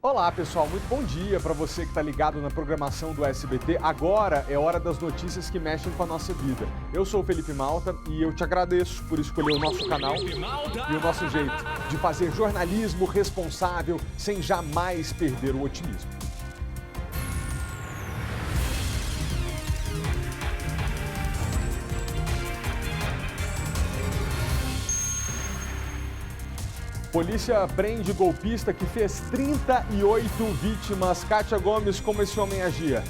Olá pessoal, muito bom dia para você que está ligado na programação do SBT. Agora é hora das notícias que mexem com a nossa vida. Eu sou o Felipe Malta e eu te agradeço por escolher o nosso canal e o nosso jeito de fazer jornalismo responsável sem jamais perder o otimismo. Polícia prende golpista que fez 38 vítimas. Kátia Gomes, como esse homem agia?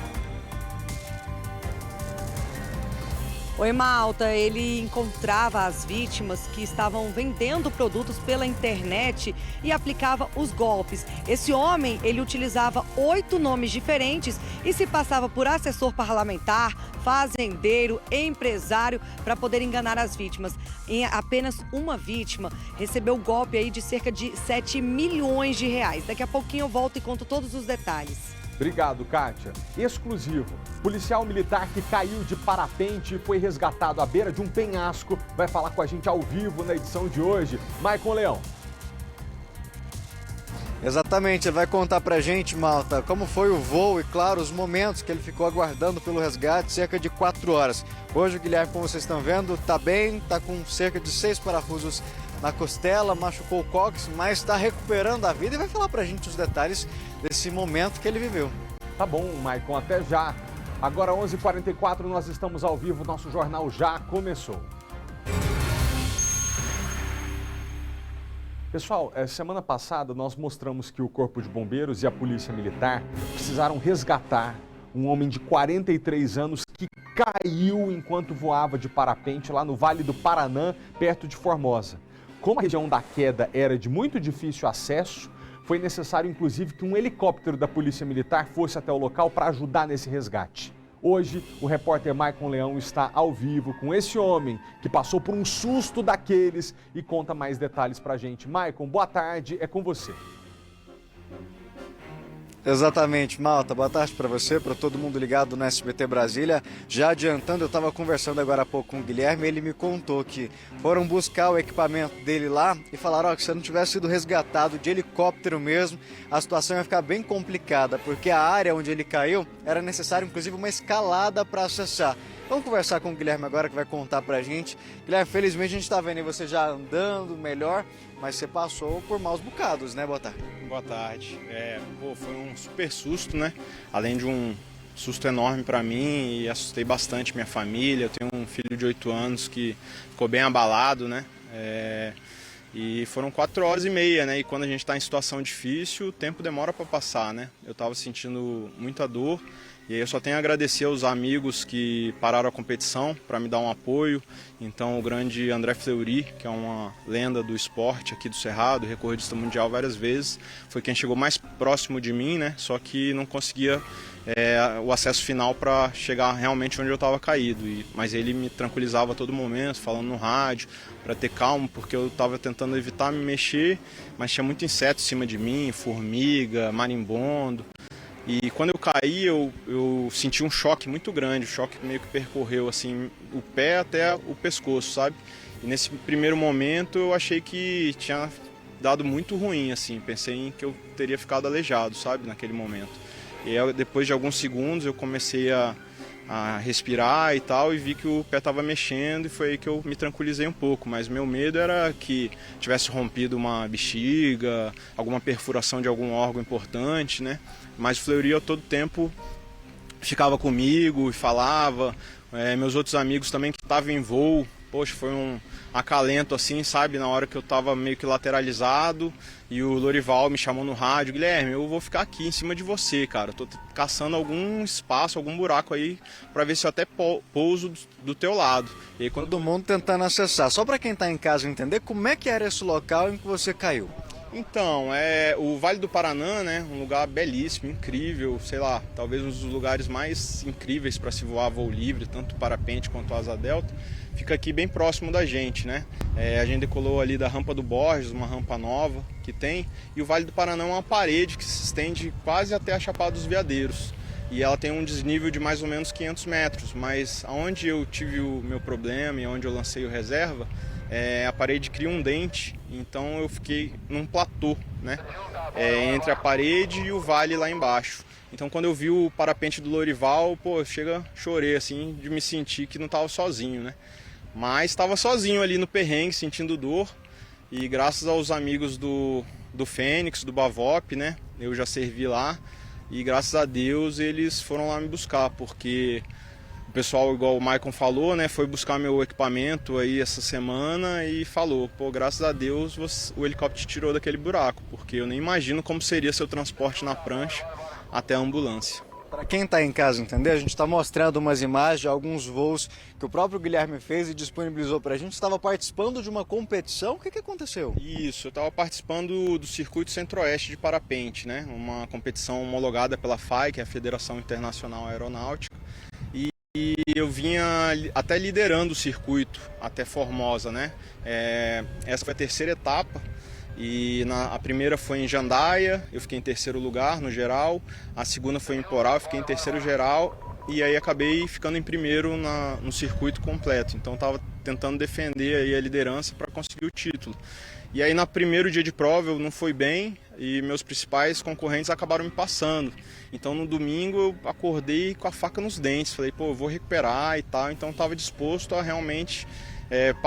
Oi, Malta, ele encontrava as vítimas que estavam vendendo produtos pela internet e aplicava os golpes. Esse homem, ele utilizava 8 nomes diferentes e se passava por assessor parlamentar, fazendeiro, empresário, para poder enganar as vítimas. Em apenas uma vítima, recebeu golpe aí de cerca de 7 milhões de reais. Daqui a pouquinho eu volto e conto todos os detalhes. Obrigado, Kátia. Exclusivo. Policial militar que caiu de parapente e foi resgatado à beira de um penhasco vai falar com a gente ao vivo na edição de hoje. Maicon Leão. Exatamente, ele vai contar pra gente, Malta, como foi o voo e, claro, os momentos que ele ficou aguardando pelo resgate, cerca de 4 horas. Hoje o Guilherme, como vocês estão vendo, tá bem, tá com cerca de 6 parafusos na costela, machucou o cóccix, mas está recuperando a vida e vai falar pra gente os detalhes desse momento que ele viveu. Tá bom, Maicon, até já. Agora 11h44, nós estamos ao vivo, nosso jornal já começou. Pessoal, semana passada nós mostramos que o Corpo de Bombeiros e a Polícia Militar precisaram resgatar um homem de 43 anos que caiu enquanto voava de parapente lá no Vale do Paranã, perto de Formosa. Como a região da queda era de muito difícil acesso, foi necessário inclusive que um helicóptero da Polícia Militar fosse até o local para ajudar nesse resgate. Hoje, o repórter Maicon Leão está ao vivo com esse homem que passou por um susto daqueles e conta mais detalhes pra gente. Maicon, boa tarde, é com você. Exatamente, Malta, boa tarde para você, para todo mundo ligado no SBT Brasília. Já adiantando, eu estava conversando agora há pouco com o Guilherme, ele me contou que foram buscar o equipamento dele lá e falaram que se eu não tivesse sido resgatado de helicóptero mesmo, a situação ia ficar bem complicada, porque a área onde ele caiu era necessário inclusive uma escalada para acessar. Vamos conversar com o Guilherme agora, que vai contar pra gente. Guilherme, felizmente a gente tá vendo aí você já andando melhor, mas você passou por maus bocados, né? Boa tarde. Boa tarde. Foi um super susto, né? Além de um susto enorme pra mim, e assustei bastante minha família. Eu tenho um filho de 8 anos que ficou bem abalado, né? E foram 4h30, né? E quando a gente está em situação difícil, o tempo demora para passar, né? Eu estava sentindo muita dor. E aí eu só tenho a agradecer aos amigos que pararam a competição para me dar um apoio. Então o grande André Fleury, que é uma lenda do esporte aqui do Cerrado, recordista mundial várias vezes, foi quem chegou mais próximo de mim, né? Só que não conseguia o acesso final para chegar realmente onde eu estava caído. Mas ele me tranquilizava a todo momento, falando no rádio, para ter calma, porque eu estava tentando evitar me mexer, mas tinha muito inseto em cima de mim, formiga, marimbondo. E quando eu caí, eu senti um choque muito grande, o choque meio que percorreu assim, o pé até o pescoço, sabe? E nesse primeiro momento eu achei que tinha dado muito ruim, assim, pensei em que eu teria ficado aleijado, sabe, naquele momento. E aí, depois de alguns segundos eu comecei a respirar e tal, e vi que o pé estava mexendo, e foi aí que eu me tranquilizei um pouco, mas meu medo era que tivesse rompido uma bexiga, alguma perfuração de algum órgão importante, né? Mas o Fleury a todo tempo ficava comigo e falava, meus outros amigos também que estavam em voo, poxa, foi um acalento assim, sabe, na hora que eu estava meio que lateralizado, e o Lorival me chamou no rádio: Guilherme, eu vou ficar aqui em cima de você, cara, eu tô caçando algum espaço, algum buraco aí, para ver se eu até pouso do teu lado. E aí, quando... Todo mundo tentando acessar, só para quem tá em casa entender como é que era esse local em que você caiu. Então, o Vale do Paranã, né, um lugar belíssimo, incrível, sei lá, talvez um dos lugares mais incríveis para se voar voo livre, tanto parapente quanto asa delta, fica aqui bem próximo da gente, né? A gente decolou ali da Rampa do Borges, uma rampa nova que tem, e o Vale do Paranã é uma parede que se estende quase até a Chapada dos Veadeiros. E ela tem um desnível de mais ou menos 500 metros, mas aonde eu tive o meu problema e onde eu lancei o reserva, a parede cria um dente, então eu fiquei num platô, né? Entre a parede e o vale lá embaixo. Então quando eu vi o parapente do Lorival, chorei assim de me sentir que não estava sozinho, né? Mas estava sozinho ali no perrengue, sentindo dor, e graças aos amigos do Fênix, do Bavop, né? Eu já servi lá, e graças a Deus eles foram lá me buscar, porque o pessoal, igual o Maicon falou, né, foi buscar meu equipamento aí essa semana e falou, graças a Deus o helicóptero te tirou daquele buraco, porque eu nem imagino como seria seu transporte na prancha até a ambulância. Para quem está em casa entender, a gente está mostrando umas imagens de alguns voos que o próprio Guilherme fez e disponibilizou para a gente. Estava participando de uma competição, o que aconteceu? Isso, eu estava participando do Circuito Centro-Oeste de Parapente, né, uma competição homologada pela FAI, que é a Federação Internacional Aeronáutica. E eu vinha até liderando o circuito, até Formosa, né? Essa foi a terceira etapa, e a primeira foi em Jandaia, eu fiquei em terceiro lugar no geral, a segunda foi em Poral, eu fiquei em terceiro geral, e aí acabei ficando em primeiro no circuito completo, então estava tentando defender aí a liderança para conseguir o título. E aí no primeiro dia de prova eu não fui bem e meus principais concorrentes acabaram me passando. Então no domingo eu acordei com a faca nos dentes, falei, eu vou recuperar e tal. Então estava disposto a realmente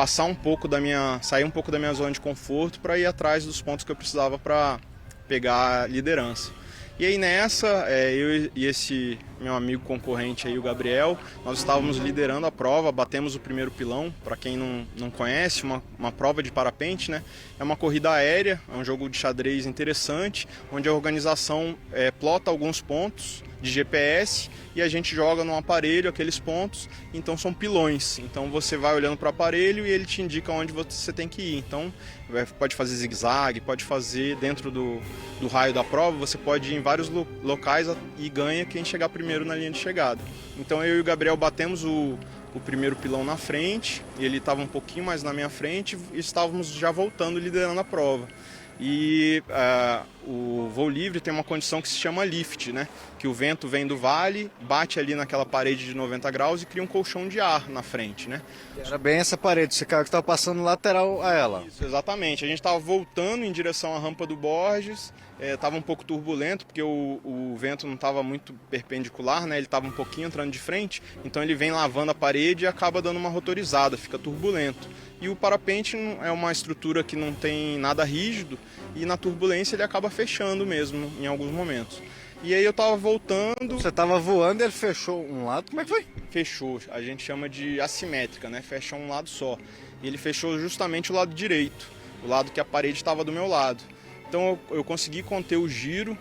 sair um pouco da minha zona de conforto para ir atrás dos pontos que eu precisava para pegar a liderança. E aí nessa, eu e esse meu amigo concorrente aí, o Gabriel, nós estávamos liderando a prova, batemos o primeiro pilão. Para quem não conhece, uma prova de parapente, né? É uma corrida aérea, é um jogo de xadrez interessante, onde a organização plota alguns pontos de GPS e a gente joga num aparelho aqueles pontos, então são pilões. Então você vai olhando para o aparelho e ele te indica onde você tem que ir. Então pode fazer zigue-zague, pode fazer dentro do raio da prova, você pode ir em vários locais e ganha quem chegar primeiro na linha de chegada. Então eu e o Gabriel batemos o primeiro pilão na frente, ele estava um pouquinho mais na minha frente e estávamos já voltando liderando a prova. E o voo livre tem uma condição que se chama lift, né? Que o vento vem do vale, bate ali naquela parede de 90 graus e cria um colchão de ar na frente, né? Era bem essa parede, esse carro que estava passando lateral a ela. Isso, exatamente. A gente estava voltando em direção à rampa do Borges, estava um pouco turbulento, porque o vento não estava muito perpendicular, né? Ele estava um pouquinho entrando de frente, então ele vem lavando a parede e acaba dando uma rotorizada, fica turbulento. E o parapente é uma estrutura que não tem nada rígido e na turbulência ele acaba fechando mesmo em alguns momentos. E aí eu estava voltando... Você estava voando e ele fechou um lado, como é que foi? Fechou, a gente chama de assimétrica, né? Fecha um lado só. E ele fechou justamente o lado direito, o lado que a parede estava do meu lado. Então eu consegui conter o giro,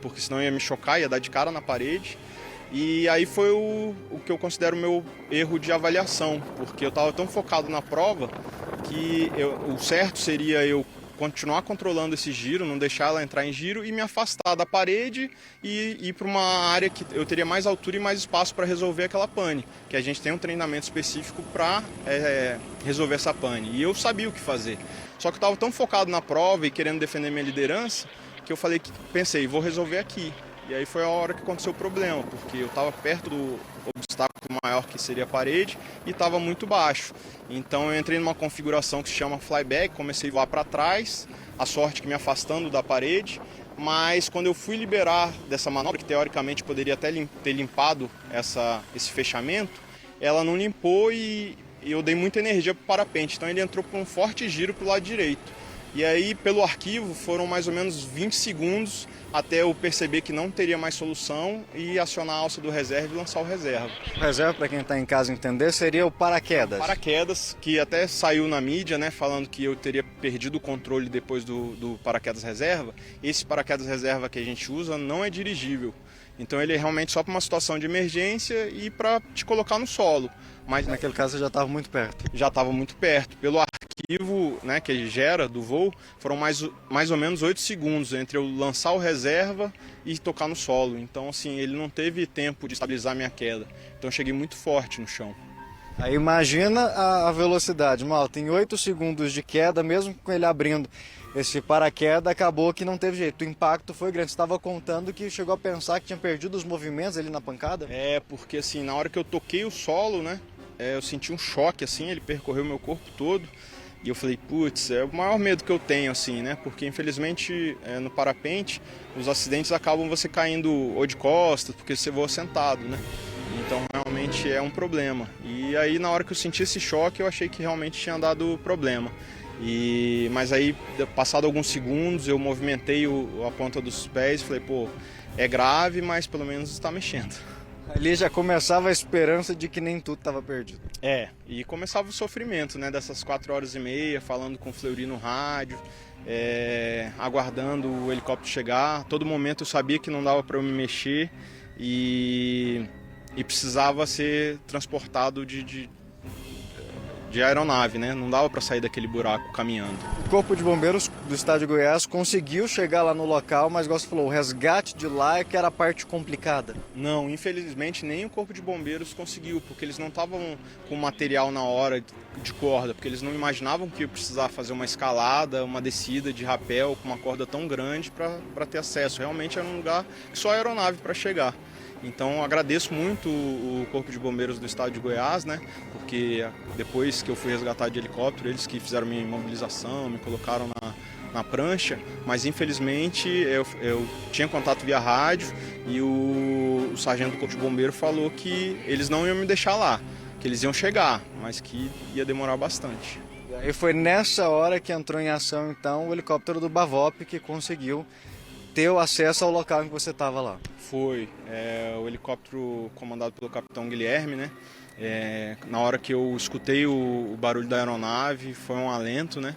porque senão ia me chocar, ia dar de cara na parede. E aí foi o que eu considero o meu erro de avaliação, porque eu estava tão focado na prova que o certo seria eu continuar controlando esse giro, não deixar ela entrar em giro e me afastar da parede e ir para uma área que eu teria mais altura e mais espaço para resolver aquela pane, que a gente tem um treinamento específico para resolver essa pane. E eu sabia o que fazer. Só que eu estava tão focado na prova e querendo defender minha liderança que eu pensei, vou resolver aqui. E aí foi a hora que aconteceu o problema, porque eu estava perto do obstáculo maior que seria a parede e estava muito baixo. Então eu entrei numa configuração que se chama flyback, comecei a voar para trás, a sorte que me afastando da parede, mas quando eu fui liberar dessa manobra, que teoricamente poderia até ter limpado esse fechamento, ela não limpou e eu dei muita energia para o parapente, então ele entrou com um forte giro para o lado direito. E aí, pelo arquivo, foram mais ou menos 20 segundos até eu perceber que não teria mais solução e acionar a alça do reserva e lançar o reserva. O reserva, para quem está em casa entender, seria o paraquedas. Paraquedas, que até saiu na mídia, né, falando que eu teria perdido o controle depois do paraquedas reserva. Esse paraquedas reserva que a gente usa não é dirigível. Então ele é realmente só para uma situação de emergência e para te colocar no solo. Mas naquele caso você já estava muito perto. Já estava muito perto. Pelo arquivo, né, que ele gera do voo, foram mais ou menos 8 segundos entre eu lançar o reserva e tocar no solo. Então, assim, ele não teve tempo de estabilizar minha queda. Então eu cheguei muito forte no chão. Aí imagina a velocidade, Malta, em 8 segundos de queda, mesmo com ele abrindo esse paraquedas, acabou que não teve jeito. O impacto foi grande. Você estava contando que chegou a pensar que tinha perdido os movimentos ali na pancada? Porque assim, na hora que eu toquei o solo, né, eu senti um choque, assim, ele percorreu meu corpo todo. E eu falei, putz, é o maior medo que eu tenho, assim, né? Porque, infelizmente, no parapente, os acidentes acabam você caindo ou de costas, porque você voa sentado, né? Então, realmente é um problema. E aí, na hora que eu senti esse choque, eu achei que realmente tinha dado problema. Mas aí, passado alguns segundos, eu movimentei a ponta dos pés e falei, pô, é grave, mas pelo menos está mexendo. Ali já começava a esperança de que nem tudo estava perdido. E começava o sofrimento, né, dessas 4h30, falando com o Fleury no rádio, aguardando o helicóptero chegar. Todo momento eu sabia que não dava para eu me mexer e precisava ser transportado de aeronave, né? Não dava para sair daquele buraco caminhando. O Corpo de Bombeiros do Estado de Goiás conseguiu chegar lá no local, mas, igual você falou, o resgate de lá é que era a parte complicada. Não, infelizmente nem o Corpo de Bombeiros conseguiu, porque eles não estavam com material na hora de corda, porque eles não imaginavam que ia precisar fazer uma escalada, uma descida de rapel com uma corda tão grande para ter acesso. Realmente era um lugar que só a aeronave para chegar. Então agradeço muito o Corpo de Bombeiros do Estado de Goiás, né? Porque depois que eu fui resgatado de helicóptero, eles que fizeram minha imobilização, me colocaram na prancha, mas infelizmente eu tinha contato via rádio e o sargento do Corpo de Bombeiro falou que eles não iam me deixar lá, que eles iam chegar, mas que ia demorar bastante. E foi nessa hora que entrou em ação então o helicóptero do Bavop, que conseguiu ter o acesso ao local em que você estava lá. Foi o helicóptero comandado pelo capitão Guilherme, né? Na hora que eu escutei o barulho da aeronave, foi um alento, né?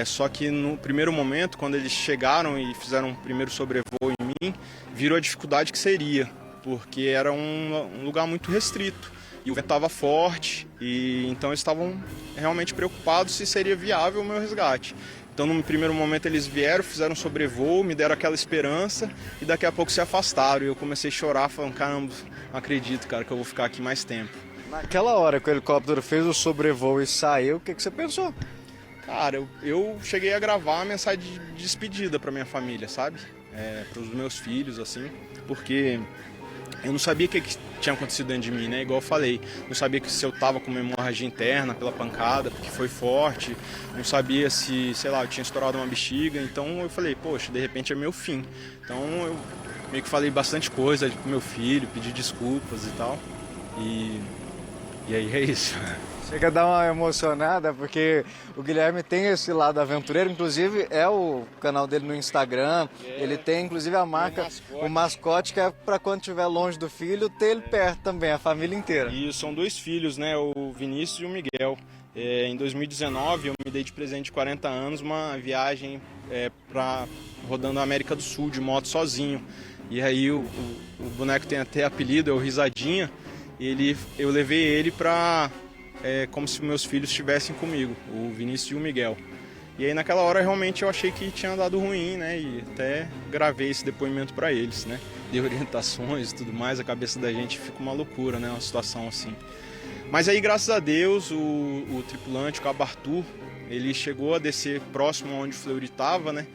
Só que no primeiro momento, quando eles chegaram e fizeram um primeiro sobrevoo em mim, viram a dificuldade que seria, porque era um lugar muito restrito e o vento estava forte, e então eles estavam realmente preocupados se seria viável o meu resgate. Então, no primeiro momento, eles vieram, fizeram um sobrevoo, me deram aquela esperança e daqui a pouco se afastaram. E eu comecei a chorar, falando, caramba, não acredito, cara, que eu vou ficar aqui mais tempo. Naquela hora que o helicóptero fez o sobrevoo e saiu, o que você pensou? Cara, eu cheguei a gravar uma mensagem de despedida para minha família, sabe? Para os meus filhos, assim, porque eu não sabia o que tinha acontecido dentro de mim, né? Igual eu falei, não sabia se eu tava com uma hemorragia interna pela pancada, porque foi forte, não sabia se, sei lá, eu tinha estourado uma bexiga, então eu falei, poxa, de repente é meu fim. Então eu meio que falei bastante coisa pro meu filho, pedi desculpas e tal, e aí é isso. Chega a dar uma emocionada, porque o Guilherme tem esse lado aventureiro, inclusive é o canal dele no Instagram, ele tem inclusive a marca, o mascote, que é para quando estiver longe do filho, ter ele perto também, a família inteira. E são 2 filhos, né, o Vinícius e o Miguel. Em 2019 eu me dei de presente de 40 anos uma viagem rodando a América do Sul de moto sozinho. E aí o boneco tem até apelido, é o Risadinha, eu levei ele para... como se meus filhos estivessem comigo, o Vinícius e o Miguel. E aí naquela hora realmente eu achei que tinha dado ruim, né? E até gravei esse depoimento para eles, né? Dei orientações e tudo mais, a cabeça da gente fica uma loucura, né? Uma situação assim. Mas aí, graças a Deus, o tripulante, o Cabo Arthur, ele chegou a descer próximo onde o Fleury estava, né?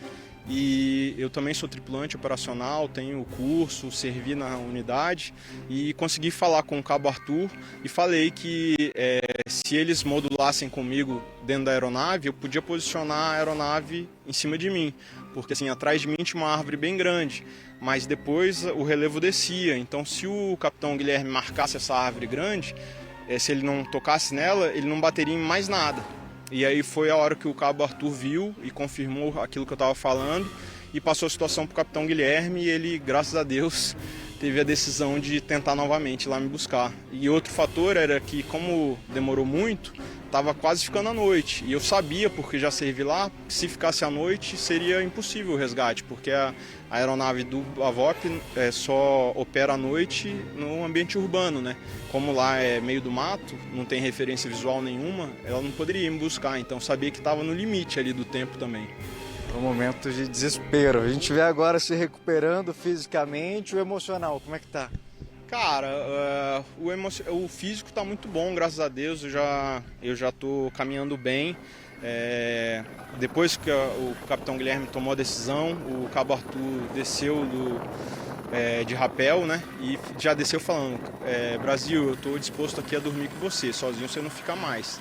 E eu também sou tripulante operacional, tenho o curso, servi na unidade e consegui falar com o Cabo Arthur e falei que se eles modulassem comigo dentro da aeronave, eu podia posicionar a aeronave em cima de mim, porque assim, atrás de mim tinha uma árvore bem grande, mas depois o relevo descia, então se o capitão Guilherme marcasse essa árvore grande, se ele não tocasse nela, ele não bateria em mais nada. E aí foi a hora que o Cabo Arthur viu e confirmou aquilo que eu estava falando e passou a situação para o capitão Guilherme e ele, graças a Deus, teve a decisão de tentar novamente ir lá me buscar. E outro fator era que, como demorou muito, estava quase ficando a noite. E eu sabia, porque já servi lá, que se ficasse à noite seria impossível o resgate, porque a aeronave do Bavop só opera à noite no ambiente urbano, né? Como lá é meio do mato, não tem referência visual nenhuma, ela não poderia me buscar, então sabia que estava no limite ali do tempo também. Um momento de desespero. A gente vê agora se recuperando fisicamente, o emocional, como é que tá? Cara, o físico tá muito bom, graças a Deus, eu já tô caminhando bem. Depois que o capitão Guilherme tomou a decisão, o Cabo Arthur desceu de rapel, né? E já desceu falando, Brasil, eu estou disposto aqui a dormir com você, sozinho você não fica mais.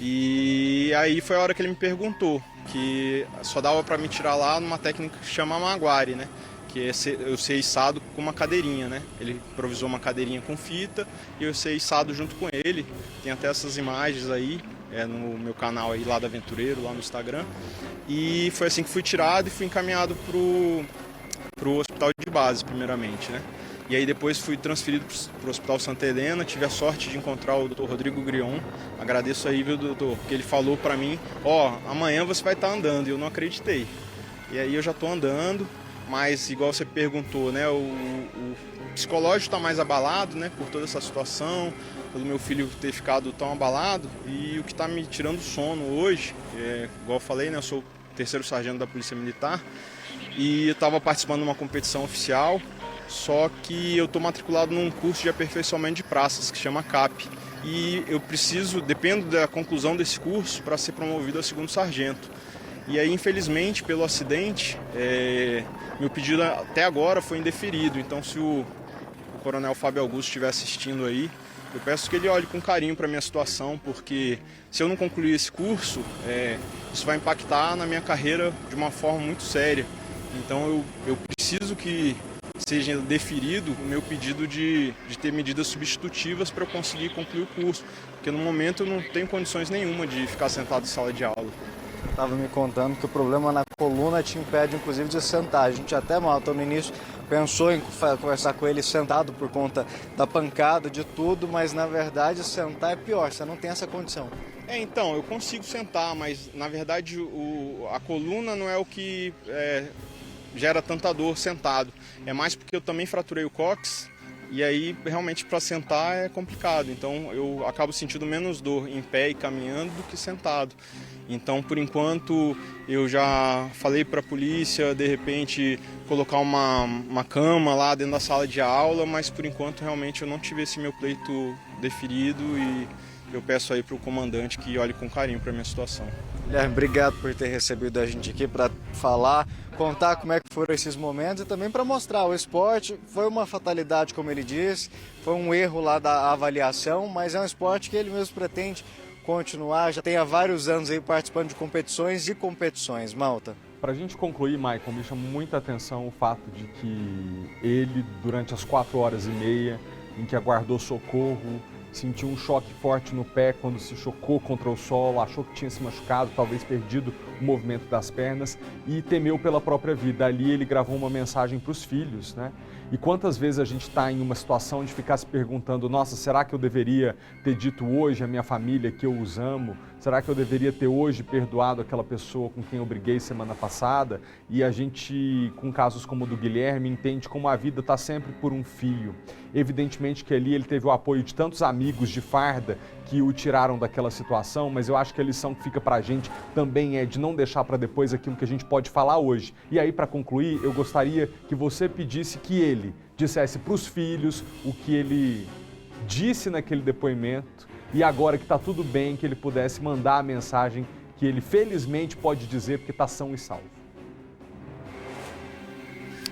E aí foi a hora que ele me perguntou, que só dava para me tirar lá numa técnica que chama maguari, né? Que é eu ser içado com uma cadeirinha, né? Ele improvisou uma cadeirinha com fita e eu ser içado junto com ele. Tem até essas imagens aí, no meu canal aí lá da Aventureiro, lá no Instagram. E foi assim que fui tirado e fui encaminhado pro hospital de base, primeiramente, né? E aí depois fui transferido para o Hospital Santa Helena, tive a sorte de encontrar o Dr. Rodrigo Grion. Agradeço aí, viu, doutor? Porque ele falou para mim, amanhã você vai estar andando, e eu não acreditei. E aí eu já estou andando, mas igual você perguntou, né, o psicológico está mais abalado, né, por toda essa situação, pelo meu filho ter ficado tão abalado, e o que está me tirando sono hoje, igual eu falei, né, eu sou o 3º sargento da Polícia Militar, e eu estava participando de uma competição oficial, só que eu estou matriculado num curso de aperfeiçoamento de praças, que chama CAP. E eu dependo da conclusão desse curso para ser promovido a 2º sargento. E aí, infelizmente, pelo acidente, meu pedido até agora foi indeferido. Então, se o coronel Fábio Augusto estiver assistindo aí, eu peço que ele olhe com carinho para a minha situação, porque se eu não concluir esse curso, isso vai impactar na minha carreira de uma forma muito séria. Então, eu preciso que seja deferido o meu pedido de ter medidas substitutivas para eu conseguir concluir o curso, porque no momento eu não tenho condições nenhuma de ficar sentado em sala de aula. Estava me contando que o problema na coluna te impede, inclusive, de sentar. A gente até, Malta, no início pensou em conversar com ele sentado por conta da pancada, de tudo, mas na verdade sentar é pior, você não tem essa condição. Então, eu consigo sentar, mas na verdade a coluna não é o que gera tanta dor sentado. É mais porque eu também fraturei o cóccix e aí realmente para sentar é complicado. Então eu acabo sentindo menos dor em pé e caminhando do que sentado. Então, por enquanto, eu já falei para a polícia, de repente, colocar uma cama lá dentro da sala de aula, mas por enquanto realmente eu não tive esse meu pleito deferido e eu peço aí para o comandante que olhe com carinho para a minha situação. Guilherme, obrigado por ter recebido a gente aqui para falar, contar como é que foram esses momentos e também para mostrar o esporte. Foi uma fatalidade, como ele disse, foi um erro lá da avaliação, mas é um esporte que ele mesmo pretende continuar, já tem há vários anos aí participando de competições e competições. Malta. Para a gente concluir, Michael, me chama muita atenção o fato de que ele, durante as 4h30 em que aguardou socorro, sentiu um choque forte no pé quando se chocou contra o solo, achou que tinha se machucado, talvez perdido o movimento das pernas e temeu pela própria vida. Ali ele gravou uma mensagem para os filhos, né? E quantas vezes a gente está em uma situação de ficar se perguntando, nossa, será que eu deveria ter dito hoje à minha família que eu os amo? Será que eu deveria ter hoje perdoado aquela pessoa com quem eu briguei semana passada? E a gente, com casos como o do Guilherme, entende como a vida está sempre por um fio. Evidentemente que ali ele teve o apoio de tantos amigos de farda que o tiraram daquela situação, mas eu acho que a lição que fica para a gente também é de não deixar para depois aquilo que a gente pode falar hoje. E aí, para concluir, eu gostaria que você pedisse que ele dissesse para os filhos o que ele disse naquele depoimento e agora que está tudo bem, que ele pudesse mandar a mensagem que ele felizmente pode dizer porque está são e salvo.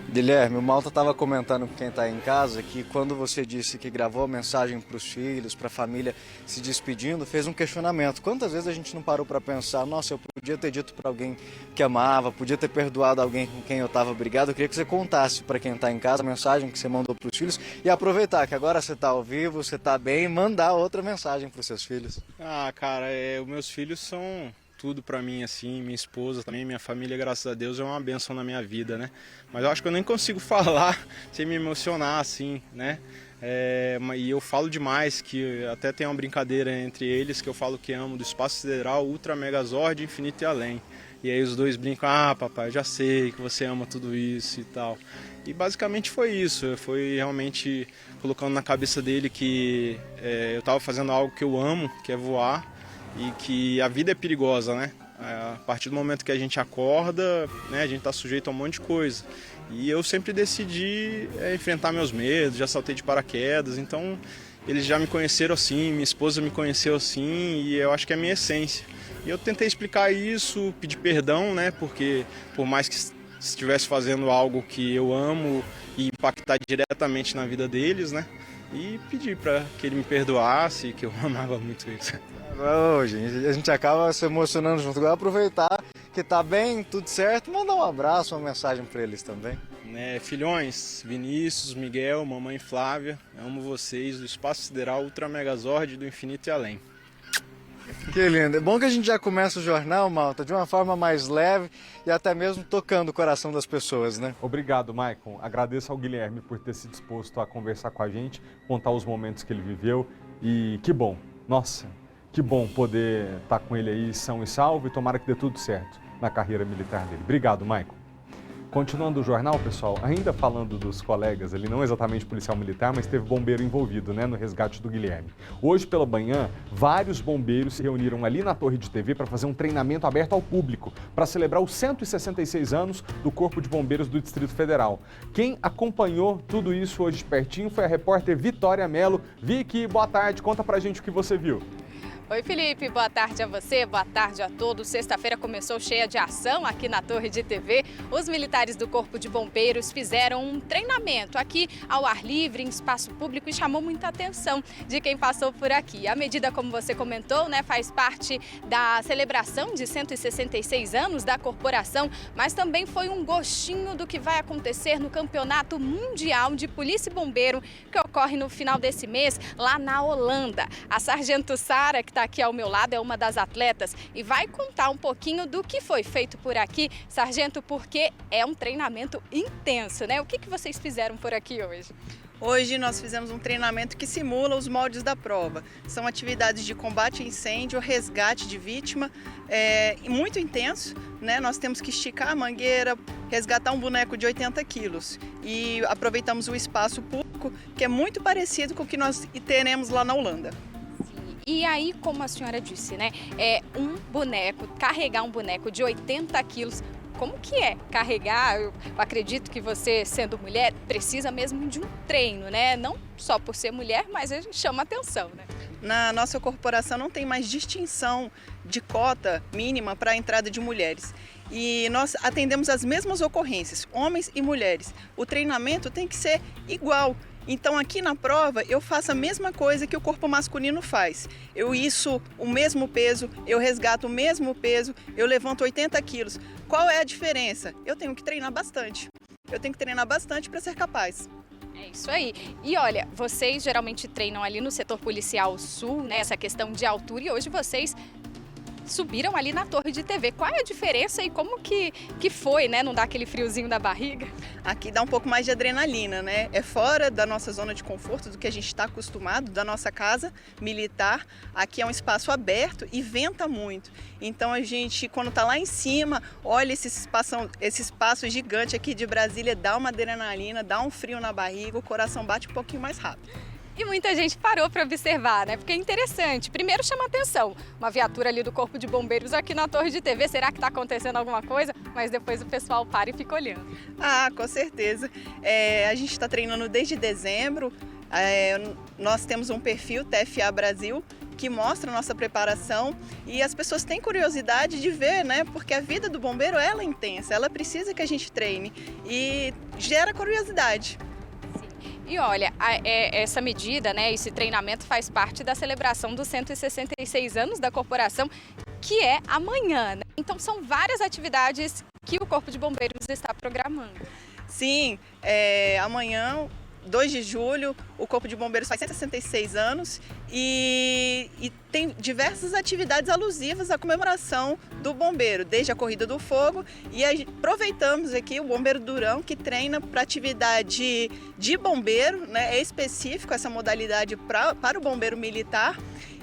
Guilherme, o Malta estava comentando com quem está em casa que quando você disse que gravou a mensagem para os filhos, para a família se despedindo, fez um questionamento. Quantas vezes a gente não parou para pensar, nossa, eu podia ter dito para alguém que amava, podia ter perdoado alguém com quem eu estava brigado. Eu queria que você contasse para quem está em casa a mensagem que você mandou para os filhos e aproveitar que agora você está ao vivo, você está bem, e mandar outra mensagem para os seus filhos. Ah, cara, os meus filhos são tudo pra mim, assim, minha esposa também, minha família, graças a Deus, é uma bênção na minha vida, né? Mas eu acho que eu nem consigo falar sem me emocionar, assim, né? E eu falo demais, que até tem uma brincadeira entre eles, que eu falo que amo do Espaço Sideral, Ultra Megazord, Infinito e Além. E aí os dois brincam, papai, eu já sei que você ama tudo isso e tal. E basicamente foi isso, foi realmente colocando na cabeça dele que eu tava fazendo algo que eu amo, que é voar, e que a vida é perigosa, né? A partir do momento que a gente acorda, né, a gente está sujeito a um monte de coisa. E eu sempre decidi enfrentar meus medos, já saltei de paraquedas, então eles já me conheceram assim, minha esposa me conheceu assim, e eu acho que é a minha essência. E eu tentei explicar isso, pedir perdão, né, porque por mais que se estivesse fazendo algo que eu amo e impactar diretamente na vida deles, né? E pedir para que ele me perdoasse, que eu amava muito isso. Gente, a gente acaba se emocionando junto. Agora aproveitar que tá bem, tudo certo, mandar um abraço, uma mensagem para eles também. Filhões, Vinícius, Miguel, mamãe Flávia, amo vocês do Espaço Sideral Ultra Megazord do Infinito e Além. Que lindo. É bom que a gente já começa o jornal, Malta, de uma forma mais leve e até mesmo tocando o coração das pessoas, né? Obrigado, Maicon. Agradeço ao Guilherme por ter se disposto a conversar com a gente, contar os momentos que ele viveu e que bom, nossa, que bom poder estar com ele aí são e salvo e tomara que dê tudo certo na carreira militar dele. Obrigado, Maicon. Continuando o jornal, pessoal, ainda falando dos colegas, ele não exatamente policial militar, mas teve bombeiro envolvido, né, no resgate do Guilherme. Hoje pela manhã, vários bombeiros se reuniram ali na Torre de TV para fazer um treinamento aberto ao público, para celebrar os 166 anos do Corpo de Bombeiros do Distrito Federal. Quem acompanhou tudo isso hoje de pertinho foi a repórter Vitória Mello. Vicky, boa tarde, conta pra gente o que você viu. Oi, Felipe, boa tarde a você, boa tarde a todos. Sexta-feira começou cheia de ação aqui na Torre de TV. Os militares do Corpo de Bombeiros fizeram um treinamento aqui ao ar livre, em espaço público, e chamou muita atenção de quem passou por aqui. A medida, como você comentou, né, faz parte da celebração de 166 anos da corporação, mas também foi um gostinho do que vai acontecer no Campeonato Mundial de Polícia e Bombeiro, que ocorre no final desse mês, lá na Holanda. A sargento Sara, que está aqui ao meu lado, é uma das atletas e vai contar um pouquinho do que foi feito por aqui, sargento, porque é um treinamento intenso, né? O que vocês fizeram por aqui hoje? Hoje nós fizemos um treinamento que simula os moldes da prova. São atividades de combate a incêndio, resgate de vítima, muito intenso, né? Nós temos que esticar a mangueira, resgatar um boneco de 80 quilos e aproveitamos o espaço público, que é muito parecido com o que nós teremos lá na Holanda. E aí, como a senhora disse, né, carregar um boneco de 80 quilos, como que é carregar? Eu acredito que você, sendo mulher, precisa mesmo de um treino, né? Não só por ser mulher, mas chama atenção, né? Na nossa corporação não tem mais distinção de cota mínima para a entrada de mulheres. E nós atendemos as mesmas ocorrências, homens e mulheres. O treinamento tem que ser igual. Então aqui na prova eu faço a mesma coisa que o corpo masculino faz. Eu iço o mesmo peso, eu resgato o mesmo peso, eu levanto 80 quilos. Qual é a diferença? Eu tenho que treinar bastante. Eu tenho que treinar bastante para ser capaz. É isso aí. E olha, vocês geralmente treinam ali no setor policial sul, né? Essa questão de altura, e hoje vocês subiram ali na Torre de TV. Qual é a diferença e como que foi, né? Não dá aquele friozinho da barriga? Aqui dá um pouco mais de adrenalina, né? É fora da nossa zona de conforto, do que a gente está acostumado, da nossa casa militar. Aqui é um espaço aberto e venta muito. Então a gente, quando está lá em cima, olha esse espaço gigante aqui de Brasília, dá uma adrenalina, dá um frio na barriga, o coração bate um pouquinho mais rápido. E muita gente parou para observar, né? Porque é interessante. Primeiro chama atenção, uma viatura ali do Corpo de Bombeiros aqui na Torre de TV. Será que está acontecendo alguma coisa? Mas depois o pessoal para e fica olhando. Ah, com certeza. A gente está treinando desde dezembro. Nós temos um perfil TFA Brasil que mostra a nossa preparação e as pessoas têm curiosidade de ver, né? Porque a vida do bombeiro ela é intensa, ela precisa que a gente treine e gera curiosidade. E olha, essa medida, né, esse treinamento faz parte da celebração dos 166 anos da corporação, que é amanhã, né? Então são várias atividades que o Corpo de Bombeiros está programando. Sim, amanhã, 2 de julho, o Corpo de Bombeiros faz 166 anos e tem diversas atividades alusivas à comemoração do bombeiro, desde a Corrida do Fogo, e aproveitamos aqui o Bombeiro Durão, que treina para atividade de bombeiro, né? É específico essa modalidade para o bombeiro militar,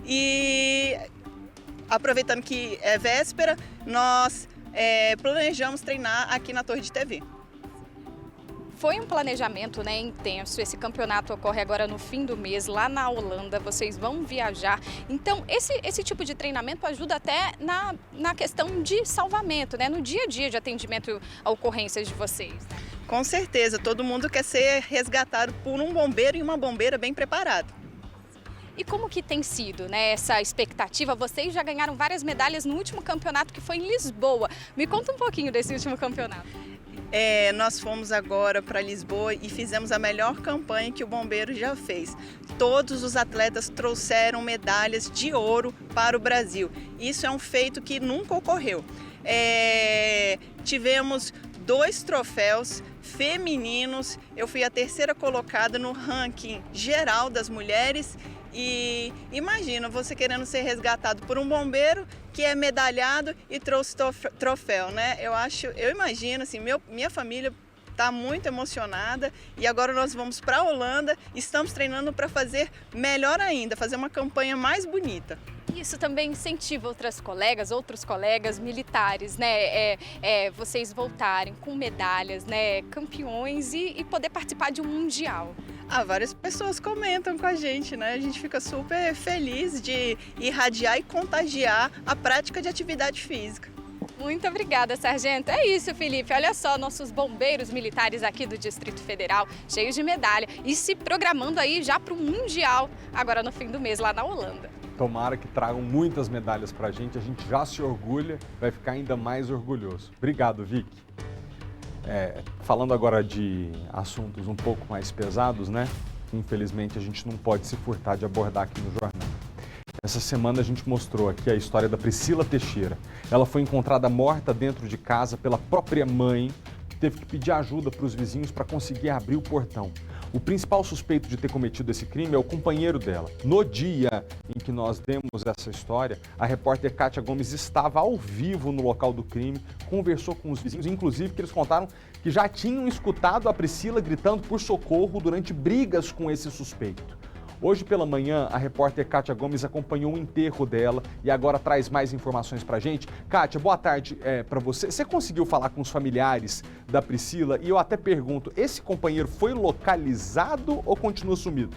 e aproveitando que é véspera, nós planejamos treinar aqui na Torre de TV. Foi um planejamento, né, intenso. Esse campeonato ocorre agora no fim do mês, lá na Holanda. Vocês vão viajar. Então, esse tipo de treinamento ajuda até na questão de salvamento, né? No dia a dia de atendimento a ocorrências de vocês. Né? Com certeza, todo mundo quer ser resgatado por um bombeiro e uma bombeira bem preparado. E como que tem sido, né, essa expectativa? Vocês já ganharam várias medalhas no último campeonato, que foi em Lisboa. Me conta um pouquinho desse último campeonato. Nós fomos agora para Lisboa e fizemos a melhor campanha que o Bombeiro já fez. Todos os atletas trouxeram medalhas de ouro para o Brasil. Isso é um feito que nunca ocorreu. Tivemos 2 troféus femininos. Eu fui a 3ª colocada no ranking geral das mulheres. E imagina você querendo ser resgatado por um bombeiro que é medalhado e trouxe troféu, né? Eu imagino, assim, minha família está muito emocionada e agora nós vamos para a Holanda, estamos treinando para fazer melhor ainda, fazer uma campanha mais bonita. Isso também incentiva outros colegas militares, né? Vocês voltarem com medalhas, né? Campeões e poder participar de um mundial. Várias pessoas comentam com a gente, né? A gente fica super feliz de irradiar e contagiar a prática de atividade física. Muito obrigada, sargento. É isso, Felipe. Olha só, nossos bombeiros militares aqui do Distrito Federal, cheios de medalha e se programando aí já para o Mundial, agora no fim do mês, lá na Holanda. Tomara que tragam muitas medalhas pra gente, a gente já se orgulha, vai ficar ainda mais orgulhoso. Obrigado, Vicky. Falando agora de assuntos um pouco mais pesados, né? Infelizmente a gente não pode se furtar de abordar aqui no jornal. Essa semana a gente mostrou aqui a história da Priscila Teixeira. Ela foi encontrada morta dentro de casa pela própria mãe, que teve que pedir ajuda para os vizinhos para conseguir abrir o portão. O principal suspeito de ter cometido esse crime é o companheiro dela. No dia em que nós demos essa história, a repórter Kátia Gomes estava ao vivo no local do crime, conversou com os vizinhos, inclusive que eles contaram que já tinham escutado a Priscila gritando por socorro durante brigas com esse suspeito. Hoje pela manhã, a repórter Kátia Gomes acompanhou o enterro dela e agora traz mais informações pra gente. Kátia, boa tarde pra você. Você conseguiu falar com os familiares da Priscila? E eu até pergunto, esse companheiro foi localizado ou continua sumido?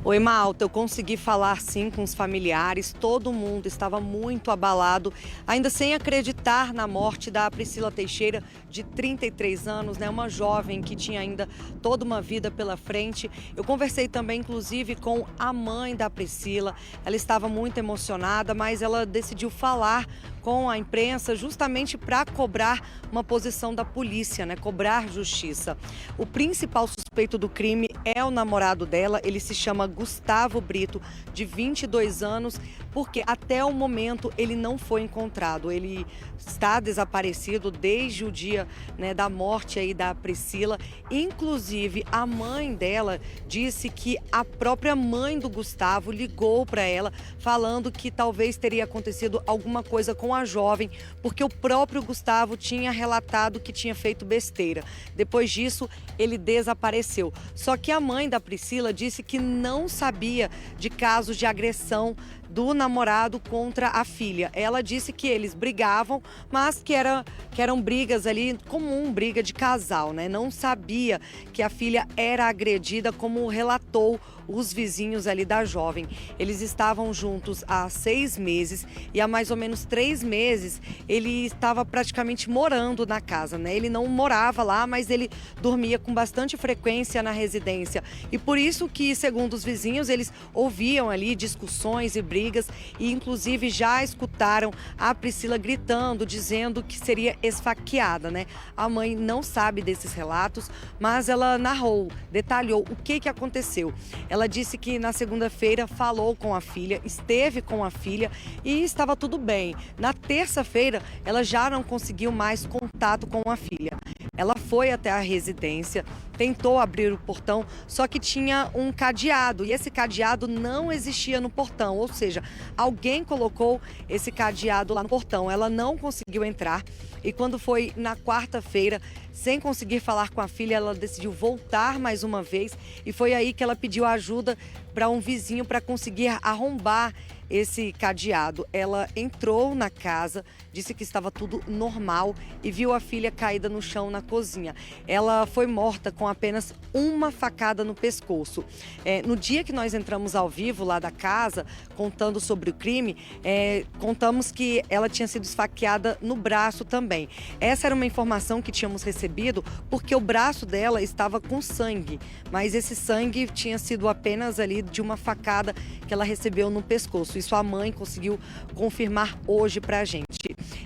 Oi, Malta, eu consegui falar sim com os familiares, todo mundo estava muito abalado, ainda sem acreditar na morte da Priscila Teixeira, de 33 anos, né? Uma jovem que tinha ainda toda uma vida pela frente. Eu conversei também, inclusive, com a mãe da Priscila, ela estava muito emocionada, mas ela decidiu falar com a imprensa justamente para cobrar uma posição da polícia, né? Cobrar justiça. O principal suspeito do crime é o namorado dela, ele se chama Gustavo Brito, de 22 anos, porque até o momento ele não foi encontrado. Ele está desaparecido desde o dia, né, da morte aí da Priscila. Inclusive, a mãe dela disse que a própria mãe do Gustavo ligou para ela falando que talvez teria acontecido alguma coisa com a jovem, porque o próprio Gustavo tinha relatado que tinha feito besteira. Depois disso, ele desapareceu. Só que a mãe da Priscila disse que não sabia de casos de agressão do namorado contra a filha. Ela disse que eles brigavam, mas que eram brigas ali, comum, briga de casal, né? Não sabia que a filha era agredida, como relatou os vizinhos ali da jovem. Eles estavam juntos há 6 meses e há mais ou menos 3 meses ele estava praticamente morando na casa, né? Ele não morava lá, mas ele dormia com bastante frequência na residência. E por isso que, segundo os vizinhos, eles ouviam ali discussões e brigas e inclusive já escutaram a Priscila gritando, dizendo que seria esfaqueada, né? A mãe não sabe desses relatos, mas ela narrou, detalhou o que aconteceu. Ela disse que na segunda-feira falou com a filha, esteve com a filha e estava tudo bem. Na terça-feira, ela já não conseguiu mais contato com a filha. Ela foi até a residência, tentou abrir o portão, só que tinha um cadeado e esse cadeado não existia no portão, ou seja, alguém colocou esse cadeado lá no portão. Ela não conseguiu entrar e quando foi na quarta-feira, sem conseguir falar com a filha, ela decidiu voltar mais uma vez e foi aí que ela pediu ajuda para um vizinho para conseguir arrombar esse cadeado. Ela entrou na casa, disse que estava tudo normal e viu a filha caída no chão na cozinha. Ela foi morta com apenas uma facada no pescoço. No dia que nós entramos ao vivo lá da casa, contando sobre o crime, contamos que ela tinha sido esfaqueada no braço também. Essa era uma informação que tínhamos recebido porque o braço dela estava com sangue, mas esse sangue tinha sido apenas ali de uma facada que ela recebeu no pescoço. Isso a mãe conseguiu confirmar hoje pra gente.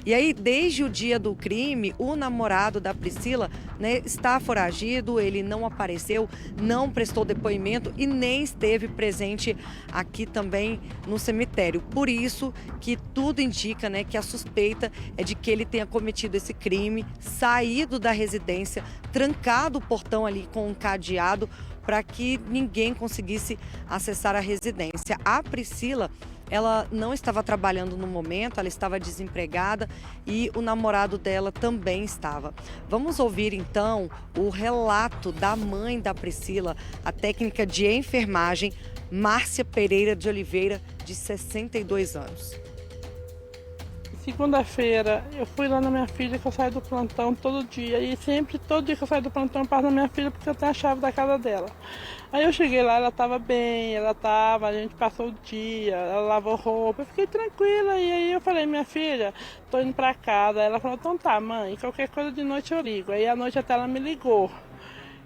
E aí, desde o dia do crime, o namorado da Priscila, né, está foragido, ele não apareceu, não prestou depoimento e nem esteve presente aqui também no cemitério. Por isso que tudo indica, né, que a suspeita é de que ele tenha cometido esse crime, saído da residência, trancado o portão ali com um cadeado para que ninguém conseguisse acessar a residência. A Priscila, ela não estava trabalhando no momento, ela estava desempregada e o namorado dela também estava. Vamos ouvir então o relato da mãe da Priscila, a técnica de enfermagem, Márcia Pereira de Oliveira, de 62 anos. Segunda-feira, eu fui lá na minha filha, que eu saio do plantão todo dia. E sempre, todo dia que eu saio do plantão, eu passo na minha filha porque eu tenho a chave da casa dela. Aí eu cheguei lá, ela estava bem, a gente passou o dia, ela lavou roupa, eu fiquei tranquila. E aí eu falei, minha filha, tô indo pra casa. Ela falou, então tá, mãe, qualquer coisa de noite eu ligo. Aí à noite até ela me ligou.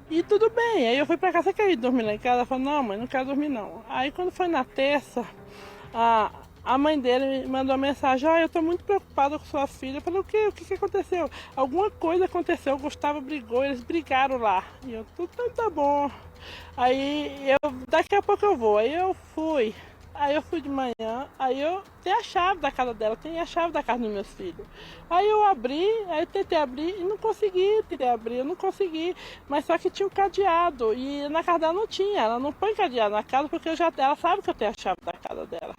E tudo bem, aí eu fui pra casa, você quer ir dormir lá em casa? Ela falou, não, mãe, não quero dormir não. Aí quando foi na terça, a mãe dele me mandou uma mensagem, eu tô muito preocupada com sua filha. Eu falei, o que aconteceu? Alguma coisa aconteceu, o Gustavo brigou, eles brigaram lá. E eu, tudo tá bom. Aí daqui a pouco eu vou. Aí eu fui de manhã, aí eu tenho a chave da casa dela, tenho a chave da casa dos meus filhos. Aí eu abri, aí tentei abrir e não consegui, eu não consegui. Mas só que tinha um cadeado e na casa dela não tinha, ela não põe cadeado na casa porque ela sabe que eu tenho a chave da casa dela.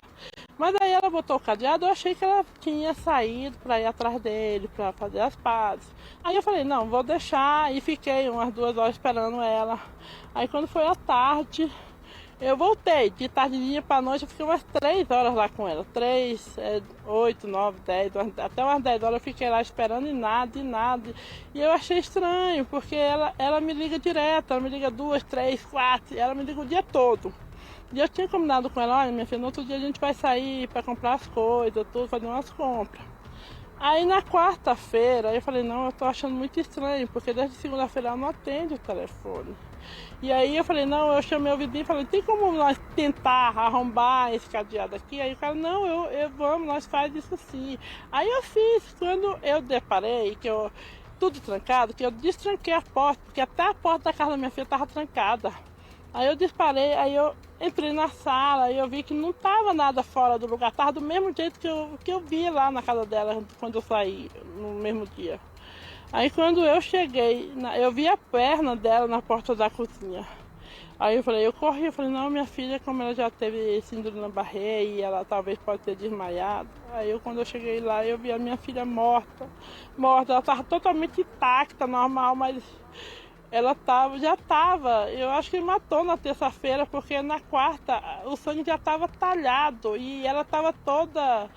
Mas aí ela botou o cadeado, eu achei que ela tinha saído para ir atrás dele, para fazer as pazes. Aí eu falei, não, vou deixar, e fiquei umas 2 horas esperando ela. Aí quando foi à tarde, eu voltei, de tardinha para noite, eu fiquei umas 3 horas lá com ela. 3, 8, 9, 10, até umas 10 horas eu fiquei lá esperando e nada. E eu achei estranho, porque ela me liga direto, ela me liga 2, 3, 4, ela me liga o dia todo. E eu tinha combinado com ela, olha minha filha, no outro dia a gente vai sair para comprar as coisas, tudo, fazer umas compras. Aí na quarta-feira eu falei, não, eu tô achando muito estranho, porque desde segunda-feira ela não atende o telefone. E aí eu falei, não, eu chamei o vizinho e falei, tem como nós tentar arrombar esse cadeado aqui? Aí o cara, não, vamos, nós faz isso sim. Aí eu fiz, quando eu deparei, tudo trancado, que eu destranquei a porta, porque até a porta da casa da minha filha estava trancada. Aí eu disparei, aí eu entrei na sala e eu vi que não estava nada fora do lugar, estava do mesmo jeito que eu vi lá na casa dela quando eu saí, no mesmo dia. Aí quando eu cheguei, eu vi a perna dela na porta da cozinha. Aí eu corri, não, minha filha, como ela já teve síndrome na barriga e ela talvez pode ter desmaiado. Aí quando eu cheguei lá, eu vi a minha filha morta, ela estava totalmente intacta, normal, mas ela já estava, eu acho que matou na terça-feira, porque na quarta o sangue já estava talhado e ela estava toda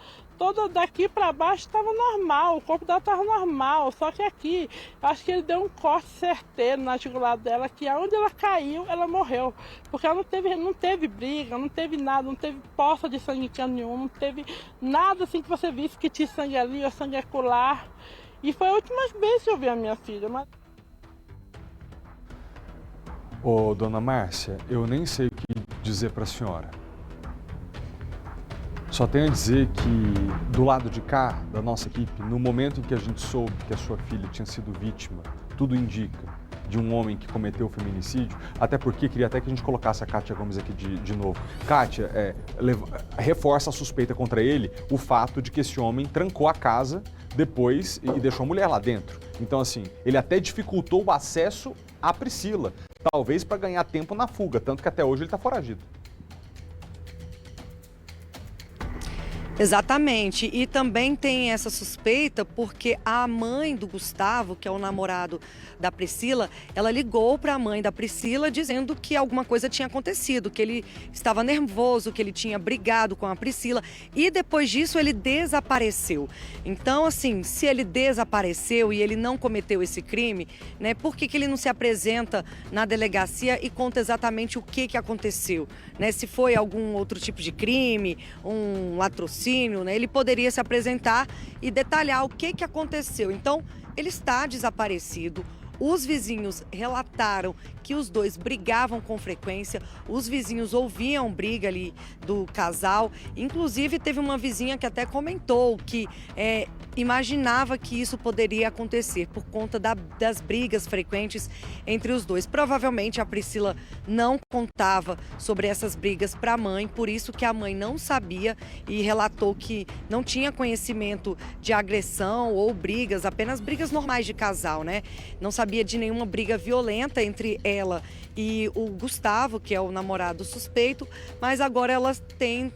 daqui para baixo estava normal, o corpo dela estava normal, só que aqui, acho que ele deu um corte certeiro na jugular dela, que aonde ela caiu, ela morreu, porque ela não teve briga, não teve nada, não teve poça de sangue em canto nenhum, não teve nada assim que você visse que tinha sangue ali ou sangue acolá, e foi a última vez que eu vi a minha filha. Mas... Ô, dona Márcia, eu nem sei o que dizer para a senhora. Só tenho a dizer que, do lado de cá, da nossa equipe, no momento em que a gente soube que a sua filha tinha sido vítima, tudo indica, de um homem que cometeu o feminicídio, até porque queria até que a gente colocasse a Kátia Gomes aqui de novo. Kátia, reforça a suspeita contra ele o fato de que esse homem trancou a casa depois e deixou a mulher lá dentro. Então, assim, ele até dificultou o acesso à Priscila, talvez para ganhar tempo na fuga, tanto que até hoje ele está foragido. Exatamente, e também tem essa suspeita porque a mãe do Gustavo, que é o namorado da Priscila, ela ligou para a mãe da Priscila dizendo que alguma coisa tinha acontecido, que ele estava nervoso, que ele tinha brigado com a Priscila e depois disso ele desapareceu. Então, assim, se ele desapareceu e ele não cometeu esse crime, né, por que ele não se apresenta na delegacia e conta exatamente o que aconteceu? Né? Se foi algum outro tipo de crime, um latrocínio, né? Ele poderia se apresentar e detalhar o que aconteceu. Então, ele está desaparecido. Os vizinhos relataram que os dois brigavam com frequência, os vizinhos ouviam briga ali do casal. Inclusive, teve uma vizinha que até comentou que imaginava que isso poderia acontecer por conta das brigas frequentes entre os dois. Provavelmente a Priscila não contava sobre essas brigas para a mãe, por isso que a mãe não sabia e relatou que não tinha conhecimento de agressão ou brigas, apenas brigas normais de casal, né? Não sabia de nenhuma briga violenta entre ela e o Gustavo, que é o namorado suspeito, mas agora elas têm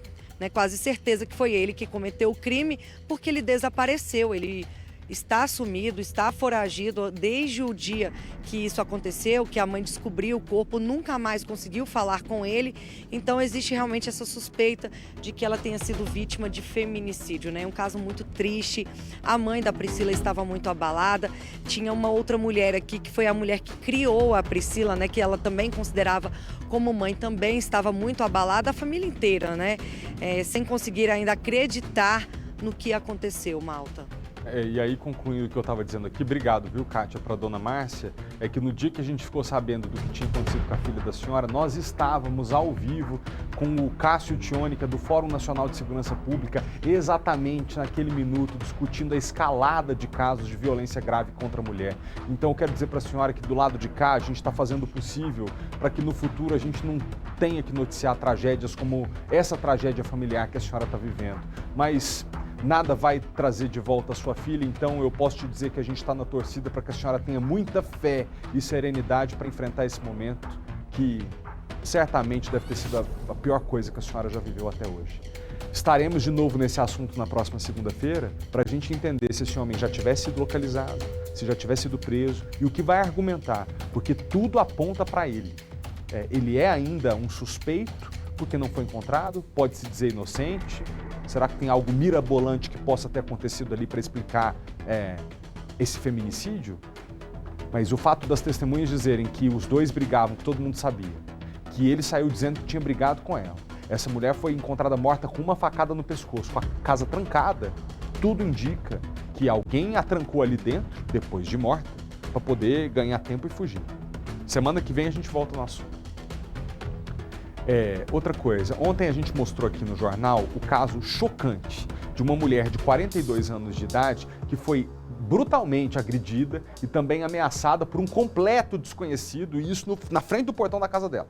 quase certeza que foi ele que cometeu o crime, porque ele desapareceu, ele está sumido, está foragido desde o dia que isso aconteceu, que a mãe descobriu o corpo, nunca mais conseguiu falar com ele. Então existe realmente essa suspeita de que ela tenha sido vítima de feminicídio, né? Um caso muito triste. A mãe da Priscila estava muito abalada. Tinha uma outra mulher aqui, que foi a mulher que criou a Priscila, né? Que ela também considerava como mãe, também estava muito abalada. A família inteira, né? Sem conseguir ainda acreditar no que aconteceu, Malta. E aí, concluindo o que eu estava dizendo aqui, obrigado, viu, Kátia, para a dona Márcia, é que no dia que a gente ficou sabendo do que tinha acontecido com a filha da senhora, nós estávamos ao vivo com o Cássio Tionika, do Fórum Nacional de Segurança Pública, exatamente naquele minuto, discutindo a escalada de casos de violência grave contra a mulher. Então, eu quero dizer para a senhora que do lado de cá, a gente está fazendo o possível para que no futuro a gente não tenha que noticiar tragédias como essa tragédia familiar que a senhora está vivendo. Mas nada vai trazer de volta a sua filha, então eu posso te dizer que a gente está na torcida para que a senhora tenha muita fé e serenidade para enfrentar esse momento, que certamente deve ter sido a pior coisa que a senhora já viveu até hoje. Estaremos de novo nesse assunto na próxima segunda-feira para a gente entender se esse homem já tivesse sido localizado, se já tivesse sido preso e o que vai argumentar, porque tudo aponta para ele. Ele é ainda um suspeito porque não foi encontrado, pode-se dizer inocente. Será que tem algo mirabolante que possa ter acontecido ali para explicar esse feminicídio? Mas o fato das testemunhas dizerem que os dois brigavam, que todo mundo sabia, que ele saiu dizendo que tinha brigado com ela. Essa mulher foi encontrada morta com uma facada no pescoço, com a casa trancada. Tudo indica que alguém a trancou ali dentro, depois de morta, para poder ganhar tempo e fugir. Semana que vem a gente volta no assunto. Outra coisa, ontem a gente mostrou aqui no jornal o caso chocante de uma mulher de 42 anos de idade que foi brutalmente agredida e também ameaçada por um completo desconhecido, e isso na frente do portão da casa dela.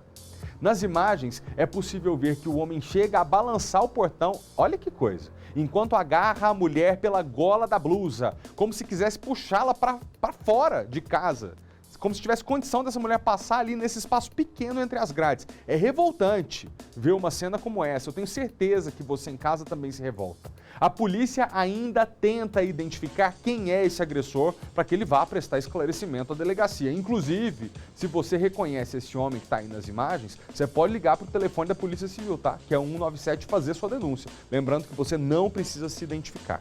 Nas imagens é possível ver que o homem chega a balançar o portão, olha que coisa, enquanto agarra a mulher pela gola da blusa, como se quisesse puxá-la para fora de casa. Como se tivesse condição dessa mulher passar ali nesse espaço pequeno entre as grades. É revoltante ver uma cena como essa. Eu tenho certeza que você em casa também se revolta. A polícia ainda tenta identificar quem é esse agressor para que ele vá prestar esclarecimento à delegacia. Inclusive, se você reconhece esse homem que está aí nas imagens, você pode ligar para o telefone da Polícia Civil, tá? Que é 197, fazer sua denúncia. Lembrando que você não precisa se identificar.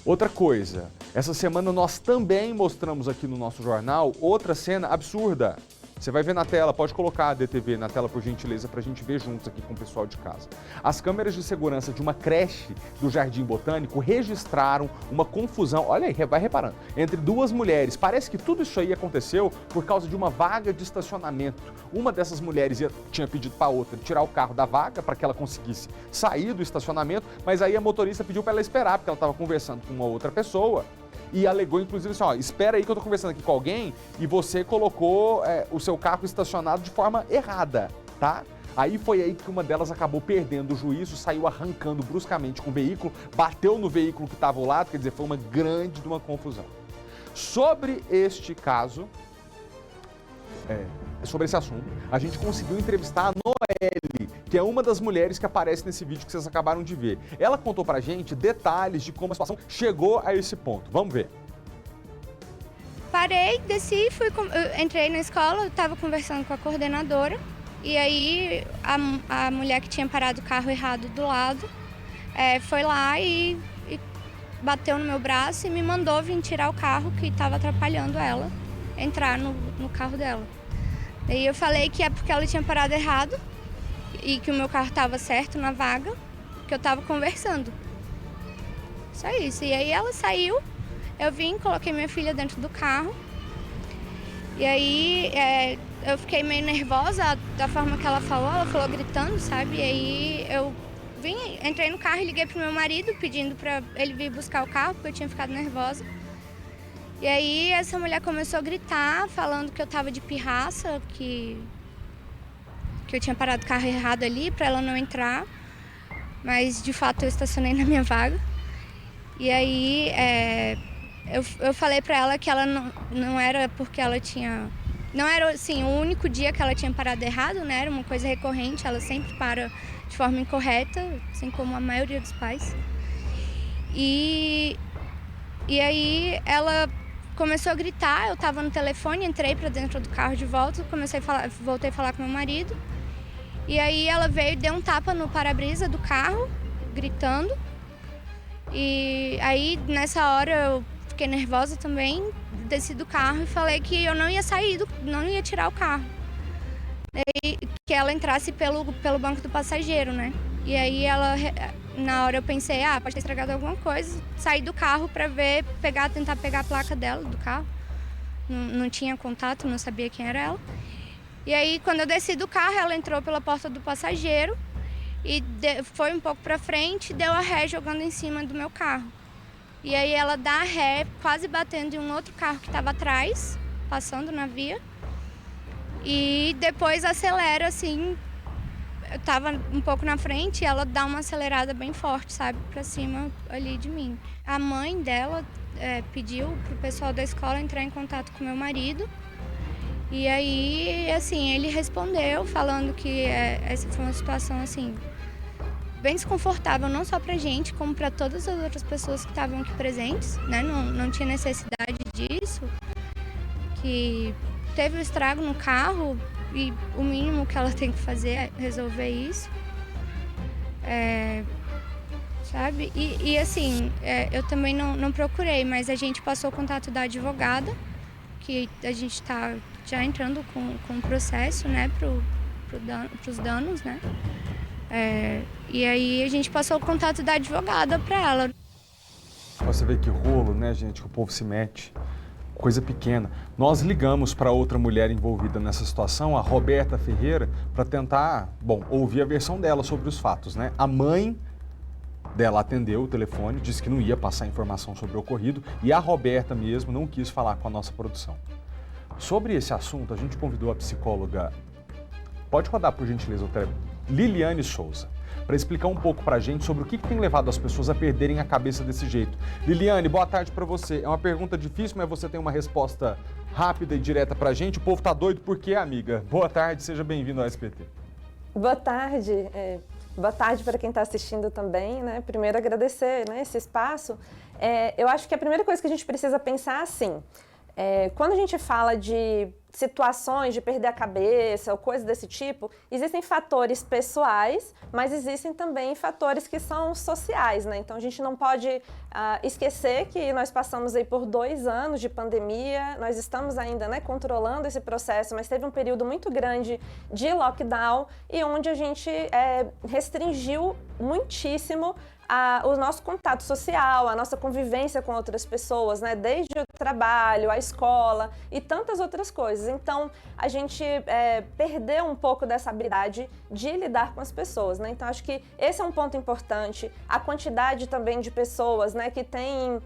Outra coisa, essa semana nós também mostramos aqui no nosso jornal outra cena absurda. Você vai ver na tela, pode colocar a DTV na tela por gentileza para a gente ver juntos aqui com o pessoal de casa. As câmeras de segurança de uma creche do Jardim Botânico registraram uma confusão, olha aí, vai reparando, entre duas mulheres. Parece que tudo isso aí aconteceu por causa de uma vaga de estacionamento. Uma dessas mulheres tinha pedido para a outra tirar o carro da vaga para que ela conseguisse sair do estacionamento, mas aí a motorista pediu para ela esperar, porque ela estava conversando com uma outra pessoa. E alegou, inclusive, assim, espera aí que eu tô conversando aqui com alguém e você colocou o seu carro estacionado de forma errada, tá? Aí foi aí que uma delas acabou perdendo o juízo, saiu arrancando bruscamente com o veículo, bateu no veículo que estava ao lado, quer dizer, foi uma grande confusão. Sobre este caso, sobre esse assunto, a gente conseguiu entrevistar a Noelle, que é uma das mulheres que aparece nesse vídeo que vocês acabaram de ver. Ela contou pra gente detalhes de como a situação chegou a esse ponto. Vamos ver. Parei, desci, entrei na escola, estava conversando com a coordenadora e aí a mulher que tinha parado o carro errado do lado foi lá e bateu no meu braço e me mandou vir tirar o carro que estava atrapalhando ela entrar no carro dela. Daí eu falei que é porque ela tinha parado errado e que o meu carro estava certo na vaga, que eu estava conversando. Só isso. E aí ela saiu, eu vim, coloquei minha filha dentro do carro E aí eu fiquei meio nervosa da forma que ela falou gritando, sabe? E aí eu entrei no carro e liguei pro meu marido pedindo pra ele vir buscar o carro, porque eu tinha ficado nervosa. E aí essa mulher começou a gritar, falando que eu tava de pirraça, que eu tinha parado o carro errado ali pra ela não entrar. Mas de fato eu estacionei na minha vaga. E aí eu falei pra ela que ela não era porque ela tinha... Não era assim, o único dia que ela tinha parado errado, né? Era uma coisa recorrente, ela sempre para de forma incorreta, assim como a maioria dos pais. E aí ela começou a gritar, eu tava no telefone, entrei pra dentro do carro de volta, voltei a falar com meu marido. E aí ela veio e deu um tapa no para-brisa do carro, gritando. E aí nessa hora eu fiquei nervosa também, desci do carro e falei que eu não ia sair, não ia tirar o carro. E que ela entrasse pelo banco do passageiro, né? E aí na hora eu pensei, pode ter estragado alguma coisa. Saí do carro pra tentar pegar a placa dela, do carro. Não tinha contato, não sabia quem era ela. E aí quando eu desci do carro, ela entrou pela porta do passageiro e foi um pouco pra frente e deu a ré jogando em cima do meu carro. E aí ela dá a ré, quase batendo em um outro carro que estava atrás, passando na via. E depois acelera assim, eu tava um pouco na frente e ela dá uma acelerada bem forte, sabe, pra cima ali de mim. A mãe dela pediu pro pessoal da escola entrar em contato com meu marido. E aí, assim, ele respondeu falando que essa foi uma situação, assim, bem desconfortável, não só pra gente, como pra todas as outras pessoas que estavam aqui presentes, né? Não tinha necessidade disso, que teve um estrago no carro e o mínimo que ela tem que fazer é resolver isso, sabe? E assim, eu também não procurei, mas a gente passou o contato da advogada, que a gente está já entrando com o processo, né, pros danos, né? E aí a gente passou o contato da advogada para ela. Você vê que rolo, né, gente, que o povo se mete. Coisa pequena. Nós ligamos para outra mulher envolvida nessa situação, a Roberta Ferreira, para tentar, ouvir a versão dela sobre os fatos, né? A mãe dela atendeu o telefone, disse que não ia passar informação sobre o ocorrido e a Roberta mesmo não quis falar com a nossa produção. Sobre esse assunto, a gente convidou a psicóloga, pode rodar por gentileza o telefone, Liliane Souza, para explicar um pouco para a gente sobre o que tem levado as pessoas a perderem a cabeça desse jeito. Liliane, boa tarde para você. É uma pergunta difícil, mas você tem uma resposta rápida e direta para a gente. O povo tá doido por quê, amiga? Boa tarde, seja bem-vindo ao SBT. Boa tarde. Boa tarde para quem está assistindo também, né? Primeiro agradecer, né, esse espaço. Eu acho que a primeira coisa que a gente precisa pensar assim, quando a gente fala de situações de perder a cabeça ou coisas desse tipo, existem fatores pessoais, mas existem também fatores que são sociais, né? Então a gente não pode esquecer que nós passamos aí por 2 anos de pandemia, nós estamos ainda, né, controlando esse processo, mas teve um período muito grande de lockdown e onde a gente restringiu muitíssimo o nosso contato social, a nossa convivência com outras pessoas, né? Desde o trabalho, a escola e tantas outras coisas. Então, a gente perdeu um pouco dessa habilidade de lidar com as pessoas, né? Então, acho que esse é um ponto importante. A quantidade também de pessoas, né, que têm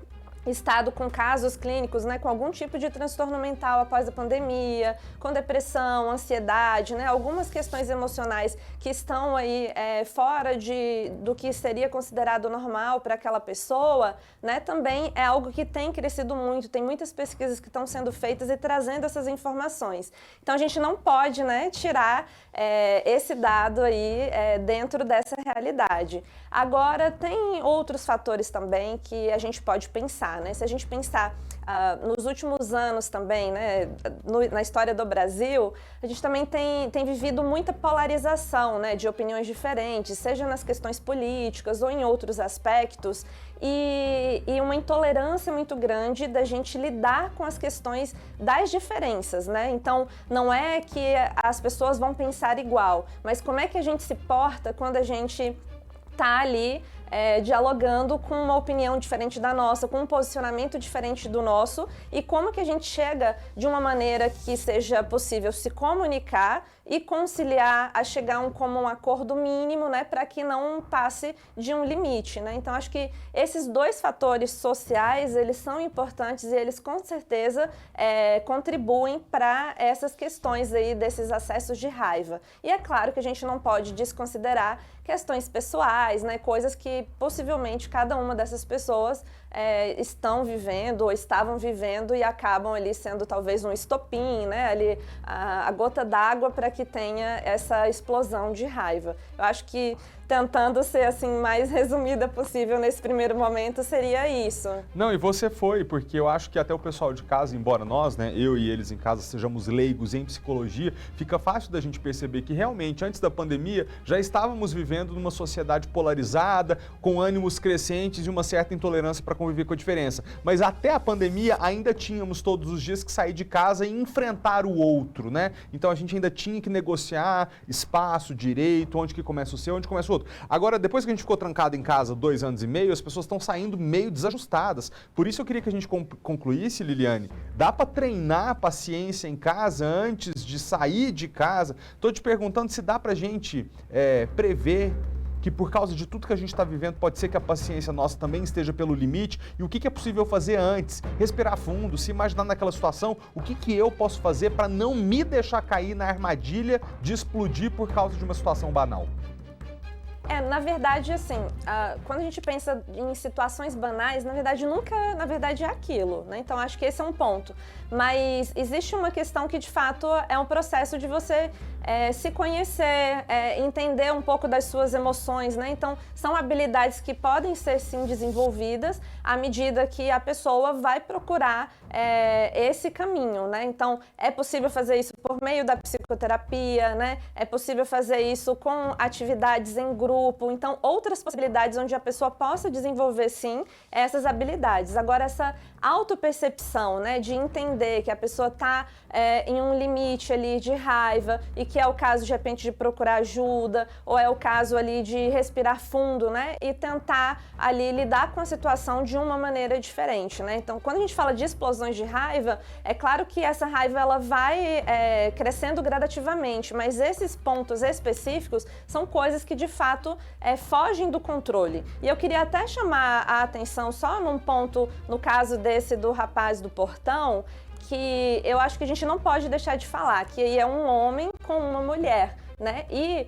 estado com casos clínicos, né, com algum tipo de transtorno mental após a pandemia, com depressão, ansiedade, né, algumas questões emocionais que estão aí fora do que seria considerado normal para aquela pessoa, né, também é algo que tem crescido muito, tem muitas pesquisas que estão sendo feitas e trazendo essas informações. Então a gente não pode, né, tirar esse dado aí dentro dessa realidade. Agora tem outros fatores também que a gente pode pensar, né? Se a gente pensar nos últimos anos também, né, na história do Brasil, a gente também tem vivido muita polarização, né, de opiniões diferentes, seja nas questões políticas ou em outros aspectos, e uma intolerância muito grande da gente lidar com as questões das diferenças, né? Então, não é que as pessoas vão pensar igual, mas como é que a gente se porta quando a gente está ali dialogando com uma opinião diferente da nossa, com um posicionamento diferente do nosso, e como que a gente chega de uma maneira que seja possível se comunicar e conciliar a chegar a um comum acordo mínimo, né, para que não passe de um limite, né? Então, acho que esses dois fatores sociais, eles são importantes e eles com certeza contribuem para essas questões aí desses acessos de raiva. E é claro que a gente não pode desconsiderar questões pessoais, né, coisas que possivelmente cada uma dessas pessoas estão vivendo ou estavam vivendo e acabam ali sendo talvez um estopim, né, ali a gota d'água para que tenha essa explosão de raiva. Eu acho que tentando ser assim mais resumida possível nesse primeiro momento seria isso. Não, e você foi, porque eu acho que até o pessoal de casa, embora nós, né, eu e eles em casa sejamos leigos em psicologia, fica fácil da gente perceber que realmente antes da pandemia já estávamos vivendo numa sociedade polarizada, com ânimos crescentes e uma certa intolerância para conviver com a diferença. Mas até a pandemia ainda tínhamos todos os dias que sair de casa e enfrentar o outro, né? Então a gente ainda tinha que negociar espaço, direito, onde que começa o seu, onde começa o outro. Agora, depois que a gente ficou trancado em casa 2 anos e meio, as pessoas estão saindo meio desajustadas. Por isso eu queria que a gente concluísse, Liliane, dá para treinar a paciência em casa antes de sair de casa? Estou te perguntando se dá para a gente prever que por causa de tudo que a gente está vivendo, pode ser que a paciência nossa também esteja pelo limite, e o que é possível fazer antes? Respirar fundo, se imaginar naquela situação, o que eu posso fazer para não me deixar cair na armadilha de explodir por causa de uma situação banal? Na verdade, assim, quando a gente pensa em situações banais, na verdade, nunca, é aquilo, né? Então, acho que esse é um ponto. Mas existe uma questão que, de fato, é um processo de você se conhecer, entender um pouco das suas emoções, né? Então, são habilidades que podem ser, sim, desenvolvidas à medida que a pessoa vai procurar esse caminho, né? Então, é possível fazer isso por meio da psicoterapia, né? É possível fazer isso com atividades em grupo. Então, outras possibilidades onde a pessoa possa desenvolver, sim, essas habilidades. Agora, essa autopercepção, né, de entender que a pessoa está em um limite ali de raiva e que é o caso, de repente, de procurar ajuda, ou é o caso ali de respirar fundo, né, e tentar ali lidar com a situação de uma maneira diferente, né? Então, quando a gente fala de explosões de raiva, é claro que essa raiva ela vai crescendo gradativamente, mas esses pontos específicos são coisas que, de fato, fogem do controle. E eu queria até chamar a atenção só num ponto, no caso desse do rapaz do portão, que eu acho que a gente não pode deixar de falar, que é um homem com uma mulher, né? E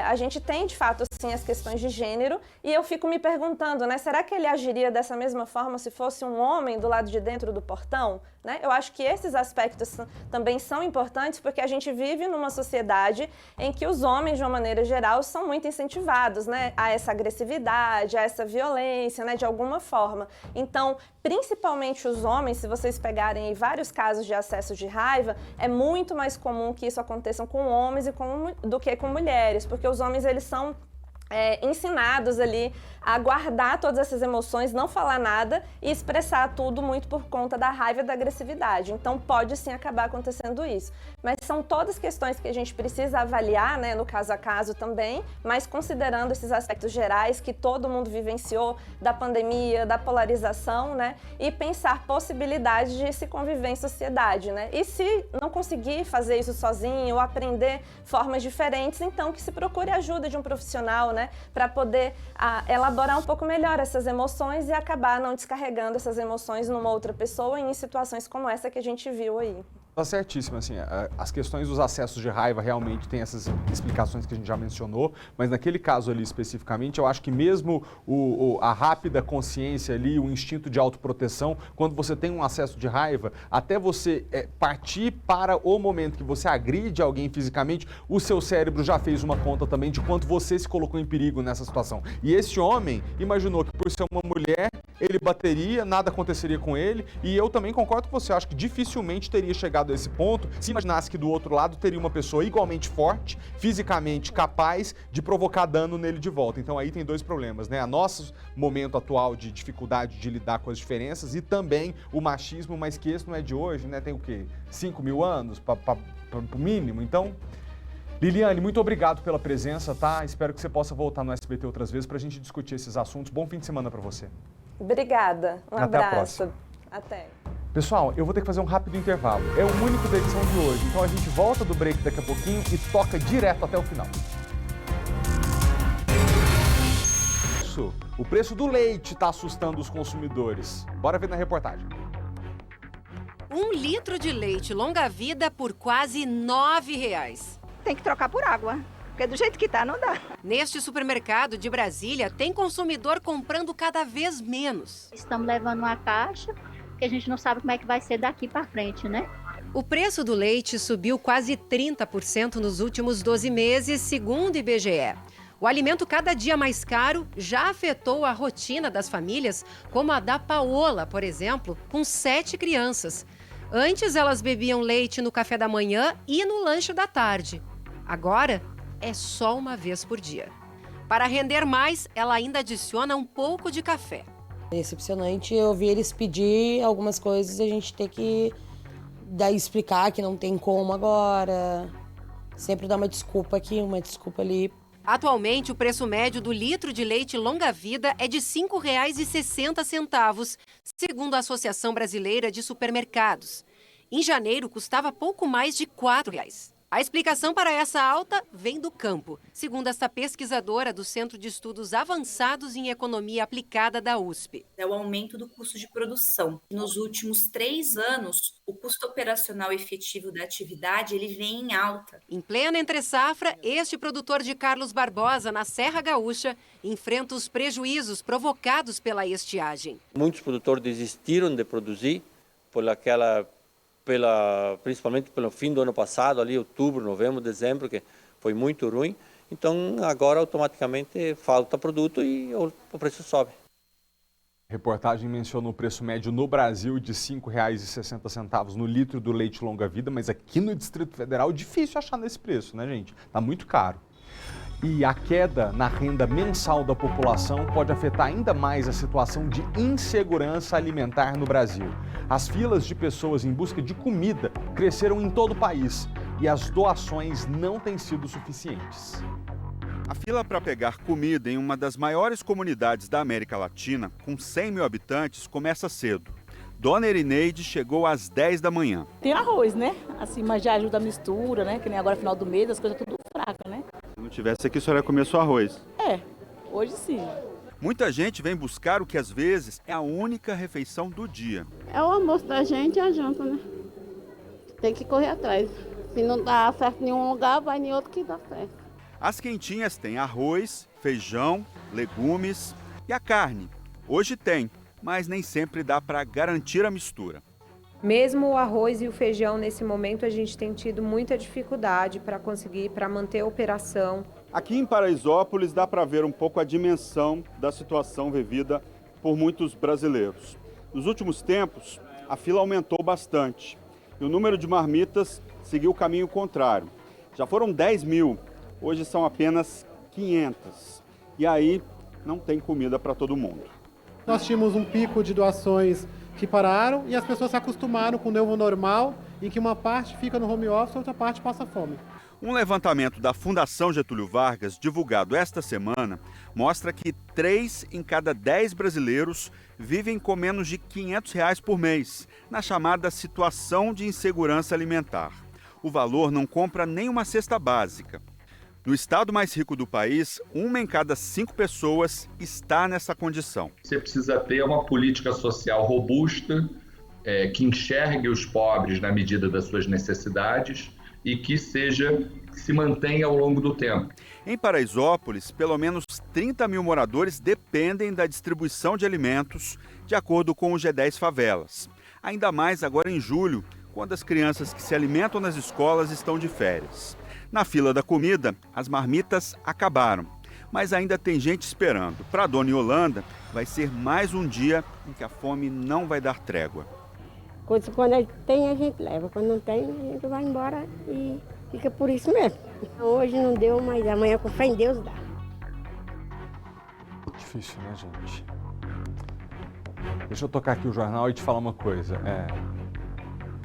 a gente tem, de fato, assim, as questões de gênero, e eu fico me perguntando, né? Será que ele agiria dessa mesma forma se fosse um homem do lado de dentro do portão? Né? Eu acho que esses aspectos também são importantes, porque a gente vive numa sociedade em que os homens, de uma maneira geral, são muito incentivados, né, a essa agressividade, a essa violência, né, de alguma forma. Então, principalmente os homens, se vocês pegarem aí vários casos de acesso de raiva, é muito mais comum que isso aconteça com homens do que com mulheres, porque os homens, eles são ensinados ali a guardar todas essas emoções, não falar nada e expressar tudo muito por conta da raiva e da agressividade. Então, pode sim acabar acontecendo isso. Mas são todas questões que a gente precisa avaliar, né, no caso a caso também, mas considerando esses aspectos gerais que todo mundo vivenciou, da pandemia, da polarização, né, e pensar possibilidades de se conviver em sociedade, né? E se não conseguir fazer isso sozinho ou aprender formas diferentes, então que se procure ajuda de um profissional, né, para poder elaborar um pouco melhor essas emoções e acabar não descarregando essas emoções numa outra pessoa em situações como essa que a gente viu aí. Tá certíssimo, assim, as questões dos acessos de raiva realmente tem essas explicações que a gente já mencionou, mas naquele caso ali especificamente, eu acho que mesmo a rápida consciência ali, o instinto de autoproteção, quando você tem um acesso de raiva, até você partir para o momento que você agride alguém fisicamente, o seu cérebro já fez uma conta também de quanto você se colocou em perigo nessa situação. E esse homem imaginou que por ser uma mulher, ele bateria, nada aconteceria com ele, e eu também concordo com você, acho que dificilmente teria chegado a esse ponto, se imaginasse que do outro lado teria uma pessoa igualmente forte, fisicamente capaz de provocar dano nele de volta. Então aí tem dois problemas, né? A nosso momento atual de dificuldade de lidar com as diferenças e também o machismo, mas que esse não é de hoje, né? Tem o quê? 5 mil anos para o mínimo? Então, Liliane, muito obrigado pela presença, tá? Espero que você possa voltar no SBT outras vezes para a gente discutir esses assuntos. Bom fim de semana para você. Obrigada. Um Até abraço. A próxima. Até. Pessoal, eu vou ter que fazer um rápido intervalo. É o único da edição de hoje. Então a gente volta do break daqui a pouquinho e toca direto até o final. O preço do leite está assustando os consumidores. Bora ver na reportagem. 1 litro de leite longa-vida por quase R$ 9,00. Tem que trocar por água, porque do jeito que tá não dá. Neste supermercado de Brasília, tem consumidor comprando cada vez menos. Estamos levando uma caixa, porque a gente não sabe como é que vai ser daqui para frente, né? O preço do leite subiu quase 30% nos últimos 12 meses, segundo o IBGE. O alimento cada dia mais caro já afetou a rotina das famílias, como a da Paola, por exemplo, com 7 crianças. Antes, elas bebiam leite no café da manhã e no lanche da tarde. Agora, é só uma vez por dia. Para render mais, ela ainda adiciona um pouco de café. É decepcionante ouvir eles pedir algumas coisas e a gente ter que daí explicar que não tem como agora. Sempre dar uma desculpa aqui, uma desculpa ali. Atualmente, o preço médio do litro de leite longa-vida é de R$ 5,60, segundo a Associação Brasileira de Supermercados. Em janeiro, custava pouco mais de R$ 4,00. A explicação para essa alta vem do campo, segundo esta pesquisadora do Centro de Estudos Avançados em Economia Aplicada da USP. É o aumento do custo de produção. Nos últimos 3 anos, o custo operacional efetivo da atividade ele vem em alta. Em plena entre-safra, este produtor de Carlos Barbosa, na Serra Gaúcha, enfrenta os prejuízos provocados pela estiagem. Muitos produtores desistiram de produzir principalmente pelo fim do ano passado, ali outubro, novembro, dezembro, que foi muito ruim. Então, agora automaticamente falta produto e o preço sobe. A reportagem menciona o preço médio no Brasil de R$ 5,60 no litro do leite longa-vida, mas aqui no Distrito Federal é difícil achar nesse preço, né, gente? Tá muito caro. E a queda na renda mensal da população pode afetar ainda mais a situação de insegurança alimentar no Brasil. As filas de pessoas em busca de comida cresceram em todo o país e as doações não têm sido suficientes. A fila para pegar comida em uma das maiores comunidades da América Latina, com 100 mil habitantes, começa cedo. Dona Erineide chegou às 10 da manhã. Tem arroz, né? Assim, mas já ajuda a mistura, né? Que nem agora final do mês, as coisas tudo fracas, né? Se não tivesse aqui, a senhora ia comer só arroz? É, hoje sim. Muita gente vem buscar o que às vezes é a única refeição do dia. É o almoço da gente e a janta, né? Tem que correr atrás. Se não dá certo em um lugar, vai em outro que dá certo. As quentinhas têm arroz, feijão, legumes e a carne. Hoje tem, mas nem sempre dá para garantir a mistura. Mesmo o arroz e o feijão, nesse momento, a gente tem tido muita dificuldade para manter a operação. Aqui em Paraisópolis dá para ver um pouco a dimensão da situação vivida por muitos brasileiros. Nos últimos tempos, a fila aumentou bastante e o número de marmitas seguiu o caminho contrário. Já foram 10 mil, hoje são apenas 500. E aí não tem comida para todo mundo. Nós tínhamos um pico de doações que pararam e as pessoas se acostumaram com o novo normal, em que uma parte fica no home office e outra parte passa fome. Um levantamento da Fundação Getúlio Vargas, divulgado esta semana, mostra que 3 em cada 10 brasileiros vivem com menos de R$ 500 por mês, na chamada situação de insegurança alimentar. O valor não compra nem uma cesta básica. No estado mais rico do país, 1 em cada 5 pessoas está nessa condição. Você precisa ter uma política social robusta, que enxergue os pobres na medida das suas necessidades e que se mantenha ao longo do tempo. Em Paraisópolis, pelo menos 30 mil moradores dependem da distribuição de alimentos, de acordo com o G10 Favelas. Ainda mais agora em julho, quando as crianças que se alimentam nas escolas estão de férias. Na fila da comida, as marmitas acabaram, mas ainda tem gente esperando. Para a dona Yolanda, vai ser mais um dia em que a fome não vai dar trégua. Quando tem, a gente leva. Quando não tem, a gente vai embora e fica por isso mesmo. Hoje não deu, mas amanhã com fé em Deus dá. Difícil, né, gente? Deixa eu tocar aqui o jornal e te falar uma coisa.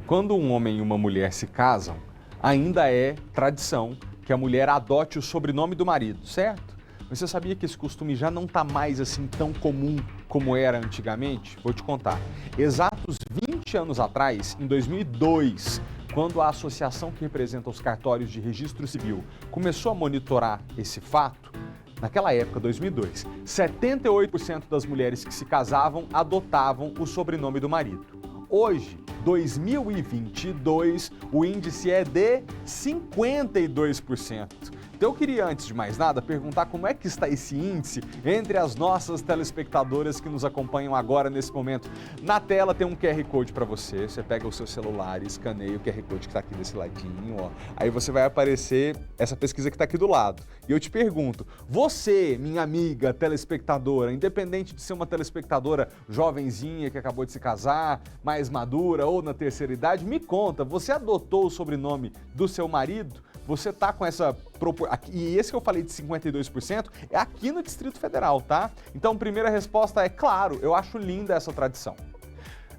Quando um homem e uma mulher se casam, ainda é tradição que a mulher adote o sobrenome do marido, certo? Mas você sabia que esse costume já não está mais assim tão comum como era antigamente? Vou te contar. Exatos 20 anos atrás, em 2002, quando a associação que representa os cartórios de registro civil começou a monitorar esse fato, naquela época, 2002, 78% das mulheres que se casavam adotavam o sobrenome do marido. Hoje, 2022, o índice é de 52%. Então eu queria, antes de mais nada, perguntar como é que está esse índice entre as nossas telespectadoras que nos acompanham agora nesse momento. Na tela tem um QR Code para você, você pega o seu celular e escaneia o QR Code que está aqui desse ladinho, ó. Aí você vai aparecer essa pesquisa que está aqui do lado. E eu te pergunto, você, minha amiga telespectadora, independente de ser uma telespectadora jovenzinha que acabou de se casar, mais madura ou na terceira idade, me conta, você adotou o sobrenome do seu marido? Você tá com essa proporção, e esse que eu falei de 52% é aqui no Distrito Federal, tá? Então, primeira resposta é, claro, eu acho linda essa tradição.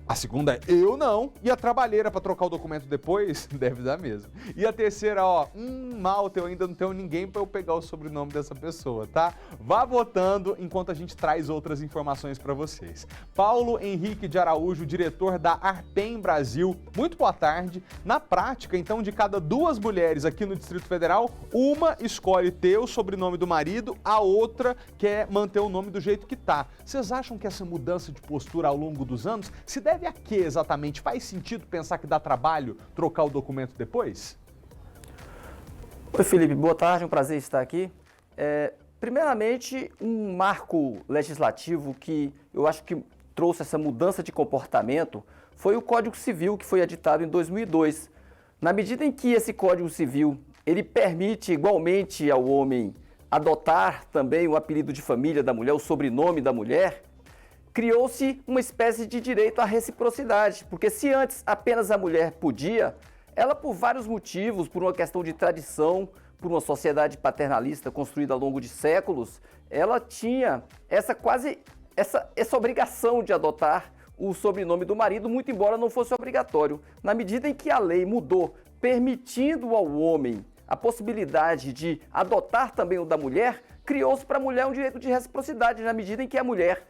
A segunda é, eu não. E a trabalheira para trocar o documento depois, deve dar mesmo. E a terceira, ó, malta, eu ainda não tenho ninguém para eu pegar o sobrenome dessa pessoa, tá? Vá votando enquanto a gente traz outras informações para vocês. Paulo Henrique de Araújo, diretor da Arpem Brasil, muito boa tarde. Na prática, então, de cada 2 mulheres aqui no Distrito Federal, uma escolhe ter o sobrenome do marido, a outra quer manter o nome do jeito que tá. Vocês acham que essa mudança de postura ao longo dos anos se deve a que exatamente? Faz sentido pensar que dá trabalho trocar o documento depois? Oi, Felipe, boa tarde, um prazer estar aqui. Primeiramente, um marco legislativo que eu acho que trouxe essa mudança de comportamento foi o Código Civil, que foi editado em 2002. Na medida em que esse Código Civil ele permite igualmente ao homem adotar também o apelido de família da mulher, o sobrenome da mulher, criou-se uma espécie de direito à reciprocidade, porque se antes apenas a mulher podia, ela por vários motivos, por uma questão de tradição, por uma sociedade paternalista construída ao longo de séculos, ela tinha essa obrigação de adotar o sobrenome do marido, muito embora não fosse obrigatório. Na medida em que a lei mudou, permitindo ao homem a possibilidade de adotar também o da mulher, criou-se para a mulher um direito de reciprocidade, na medida em que a mulher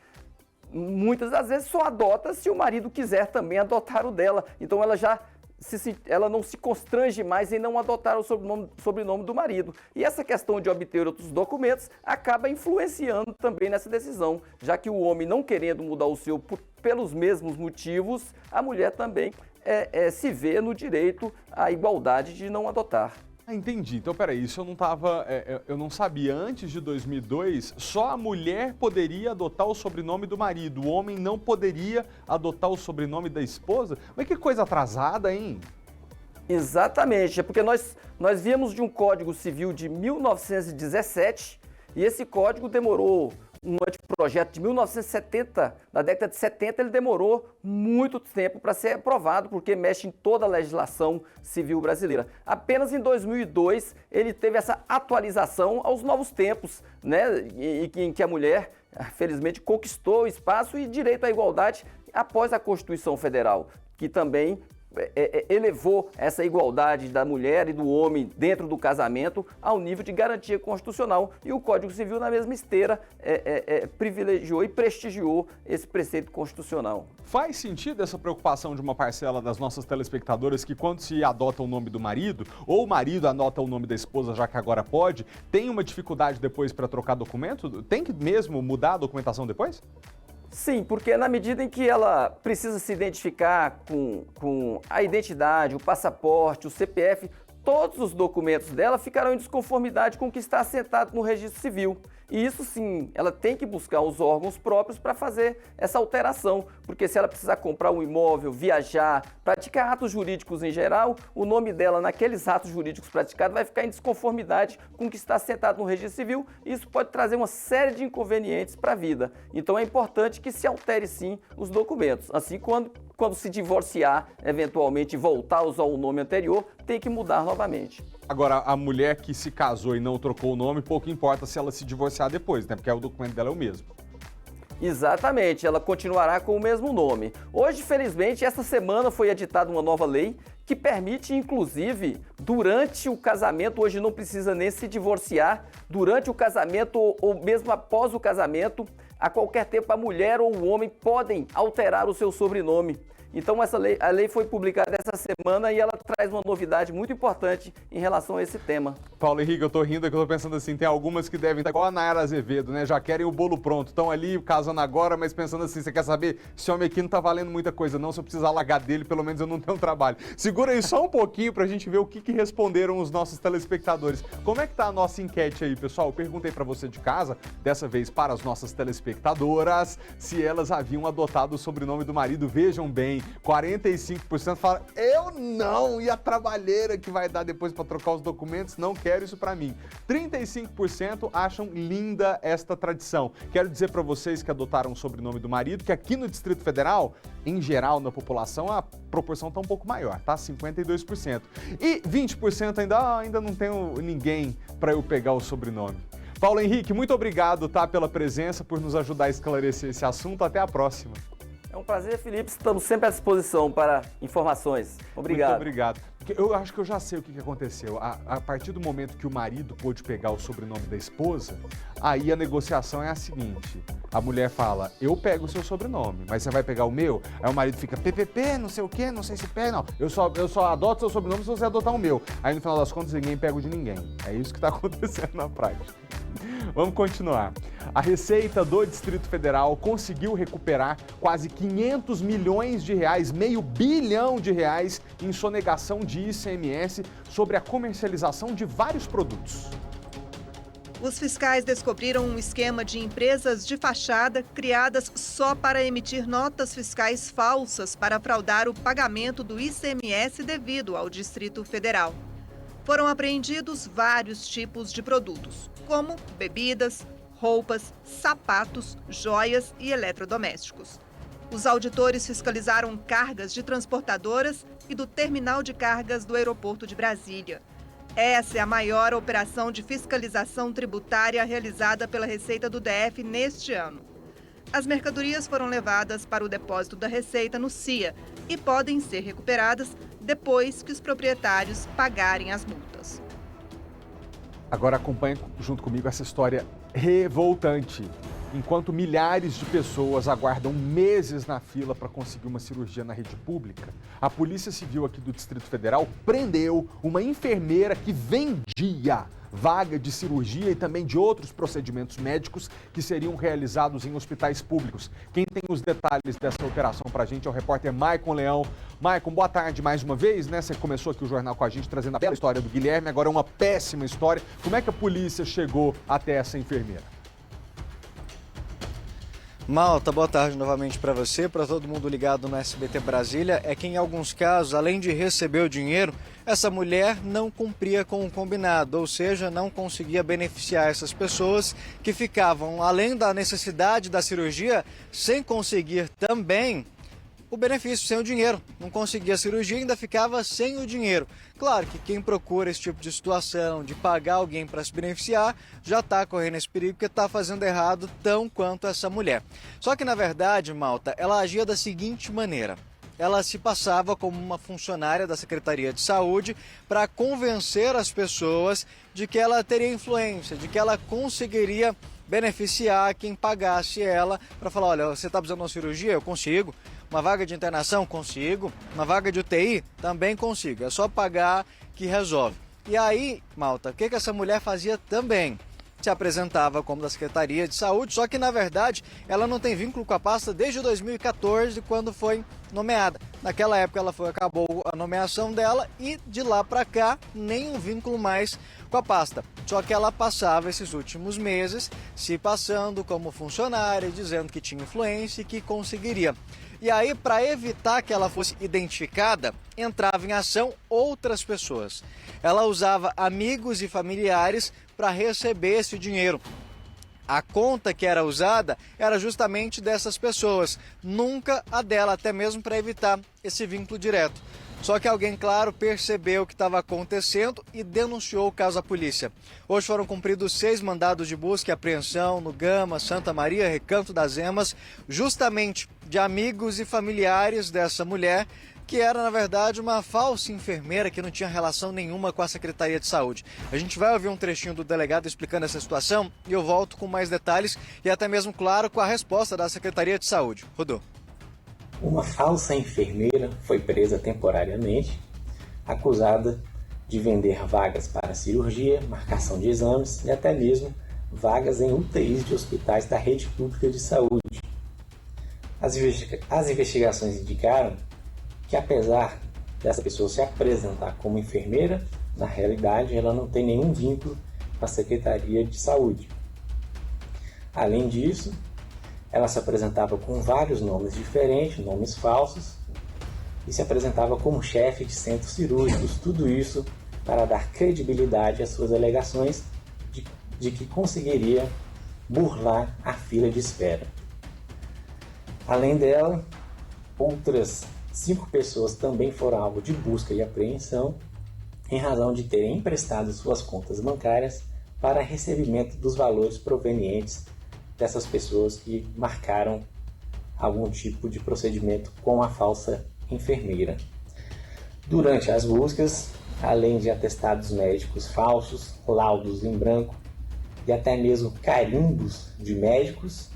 muitas das vezes só adota se o marido quiser também adotar o dela. Então ela não se constrange mais em não adotar o sobrenome do marido. E essa questão de obter outros documentos acaba influenciando também nessa decisão, já que o homem não querendo mudar o seu pelos mesmos motivos, a mulher também se vê no direito à igualdade de não adotar. Entendi. Então, peraí, isso eu não sabia. Antes de 2002, só a mulher poderia adotar o sobrenome do marido. O homem não poderia adotar o sobrenome da esposa? Mas que coisa atrasada, hein? Exatamente. É porque nós viemos de um Código Civil de 1917 e esse código demorou um anteprojeto de 1970, na década de 70, ele demorou muito tempo para ser aprovado, porque mexe em toda a legislação civil brasileira. Apenas em 2002, ele teve essa atualização aos novos tempos, né, em que a mulher, felizmente, conquistou espaço e direito à igualdade após a Constituição Federal, que também elevou essa igualdade da mulher e do homem dentro do casamento ao nível de garantia constitucional, e o Código Civil, na mesma esteira, privilegiou e prestigiou esse preceito constitucional. Faz sentido essa preocupação de uma parcela das nossas telespectadoras que, quando se adota o nome do marido, ou o marido anota o nome da esposa, já que agora pode, tem uma dificuldade depois para trocar documento? Tem que mesmo mudar a documentação depois? Sim, porque na medida em que ela precisa se identificar com a identidade, o passaporte, o CPF, todos os documentos dela ficarão em desconformidade com o que está assentado no registro civil. E isso sim, ela tem que buscar os órgãos próprios para fazer essa alteração, porque se ela precisar comprar um imóvel, viajar, praticar atos jurídicos em geral, o nome dela naqueles atos jurídicos praticados vai ficar em desconformidade com o que está assentado no registro civil, e isso pode trazer uma série de inconvenientes para a vida. Então é importante que se altere sim os documentos. Assim, quando se divorciar, eventualmente voltar a usar o nome anterior, tem que mudar novamente. Agora, a mulher que se casou e não trocou o nome, pouco importa se ela se divorciar depois, né? Porque o documento dela é o mesmo. Exatamente, ela continuará com o mesmo nome. Hoje, felizmente, essa semana foi editada uma nova lei que permite, inclusive, durante o casamento, hoje não precisa nem se divorciar, durante o casamento ou mesmo após o casamento, a qualquer tempo a mulher ou o homem podem alterar o seu sobrenome. Então a lei foi publicada essa semana e ela traz uma novidade muito importante em relação a esse tema. Paulo Henrique, eu tô rindo, que eu tô pensando assim, tem algumas que devem estar igual a Nayara Azevedo, né? Já querem o bolo pronto, estão ali casando agora, mas pensando assim, você quer saber, esse homem aqui não tá valendo muita coisa não, se eu precisar largar dele, pelo menos eu não tenho trabalho. Segura aí só um pouquinho pra gente ver o que responderam os nossos telespectadores. Como é que tá a nossa enquete aí, pessoal? Eu perguntei pra você de casa, dessa vez para as nossas telespectadoras, se elas haviam adotado o sobrenome do marido. Vejam bem, 45% falam, eu não, e a trabalheira que vai dar depois para trocar os documentos, não quero isso para mim. 35% acham linda esta tradição. Quero dizer para vocês que adotaram o sobrenome do marido, que aqui no Distrito Federal, em geral, na população, a proporção está um pouco maior, tá? 52%. E 20% ainda não tenho ninguém para eu pegar o sobrenome. Paulo Henrique, muito obrigado, tá, pela presença, por nos ajudar a esclarecer esse assunto. Até a próxima. É um prazer, Felipe. Estamos sempre à disposição para informações. Obrigado. Muito obrigado. Eu acho que eu já sei o que aconteceu. A partir do momento que o marido pôde pegar o sobrenome da esposa, aí a negociação é a seguinte. A mulher fala, eu pego o seu sobrenome, mas você vai pegar o meu? Aí o marido fica, PPP, não sei o quê, não sei se pega, não. Eu só adoto seu sobrenome se você adotar o meu. Aí no final das contas ninguém pega o de ninguém. É isso que está acontecendo na prática. Vamos continuar. A Receita do Distrito Federal conseguiu recuperar quase 500 milhões de reais, meio bilhão de reais, em sonegação de ICMS sobre a comercialização de vários produtos. Os fiscais descobriram um esquema de empresas de fachada criadas só para emitir notas fiscais falsas para fraudar o pagamento do ICMS devido ao Distrito Federal. Foram apreendidos vários tipos de produtos, como bebidas, roupas, sapatos, joias e eletrodomésticos. Os auditores fiscalizaram cargas de transportadoras e do terminal de cargas do aeroporto de Brasília. Essa é a maior operação de fiscalização tributária realizada pela Receita do DF neste ano. As mercadorias foram levadas para o depósito da Receita no CIA e podem ser recuperadas depois que os proprietários pagarem as multas. Agora acompanhe junto comigo essa história revoltante. Enquanto milhares de pessoas aguardam meses na fila para conseguir uma cirurgia na rede pública, a Polícia Civil aqui do Distrito Federal prendeu uma enfermeira que vendia vaga de cirurgia e também de outros procedimentos médicos que seriam realizados em hospitais públicos. Quem tem os detalhes dessa operação para a gente é o repórter Maicon Leão. Maicon, boa tarde mais uma vez, né? Você começou aqui o jornal com a gente trazendo a bela história do Guilherme, agora é uma péssima história. Como é que a polícia chegou até essa enfermeira? Malta, boa tarde novamente para você, para todo mundo ligado no SBT Brasília. É que em alguns casos, além de receber o dinheiro, essa mulher não cumpria com o combinado, ou seja, não conseguia beneficiar essas pessoas que ficavam, além da necessidade da cirurgia, sem conseguir também o benefício, sem o dinheiro. Não conseguia a cirurgia e ainda ficava sem o dinheiro. Claro que quem procura esse tipo de situação, de pagar alguém para se beneficiar, já está correndo esse perigo porque está fazendo errado tão quanto essa mulher. Só que, na verdade, Malta, ela agia da seguinte maneira. Ela se passava como uma funcionária da Secretaria de Saúde para convencer as pessoas de que ela teria influência, de que ela conseguiria beneficiar quem pagasse ela para falar, olha, você está precisando de uma cirurgia? Eu consigo. Uma vaga de internação? Consigo. Uma vaga de UTI? Também consigo. É só pagar que resolve. E aí, Malta, o que essa mulher fazia também? Se apresentava como da Secretaria de Saúde, só que, na verdade, ela não tem vínculo com a pasta desde 2014, quando foi nomeada. Naquela época, acabou a nomeação dela e, de lá para cá, nenhum vínculo mais com a pasta. Só que ela passava esses últimos meses se passando como funcionária, dizendo que tinha influência e que conseguiria. E aí, para evitar que ela fosse identificada, entrava em ação outras pessoas. Ela usava amigos e familiares para receber esse dinheiro. A conta que era usada era justamente dessas pessoas, nunca a dela, até mesmo para evitar esse vínculo direto. Só que alguém, claro, percebeu o que estava acontecendo e denunciou o caso à polícia. Hoje foram cumpridos 6 mandados de busca e apreensão no Gama, Santa Maria, Recanto das Emas, justamente de amigos e familiares dessa mulher, que era, na verdade, uma falsa enfermeira que não tinha relação nenhuma com a Secretaria de Saúde. A gente vai ouvir um trechinho do delegado explicando essa situação e eu volto com mais detalhes e até mesmo, claro, com a resposta da Secretaria de Saúde. Rodô. Uma falsa enfermeira foi presa temporariamente, acusada de vender vagas para cirurgia, marcação de exames e até mesmo vagas em UTIs de hospitais da rede pública de saúde. As investigações indicaram que, apesar dessa pessoa se apresentar como enfermeira, na realidade ela não tem nenhum vínculo com a Secretaria de Saúde. Além disso, ela se apresentava com vários nomes diferentes, nomes falsos, e se apresentava como chefe de centros cirúrgicos, tudo isso para dar credibilidade às suas alegações de que conseguiria burlar a fila de espera. Além dela, outras 5 pessoas também foram alvo de busca e apreensão em razão de terem emprestado suas contas bancárias para recebimento dos valores provenientes dessas pessoas que marcaram algum tipo de procedimento com a falsa enfermeira. Durante as buscas, além de atestados médicos falsos, laudos em branco e até mesmo carimbos de médicos,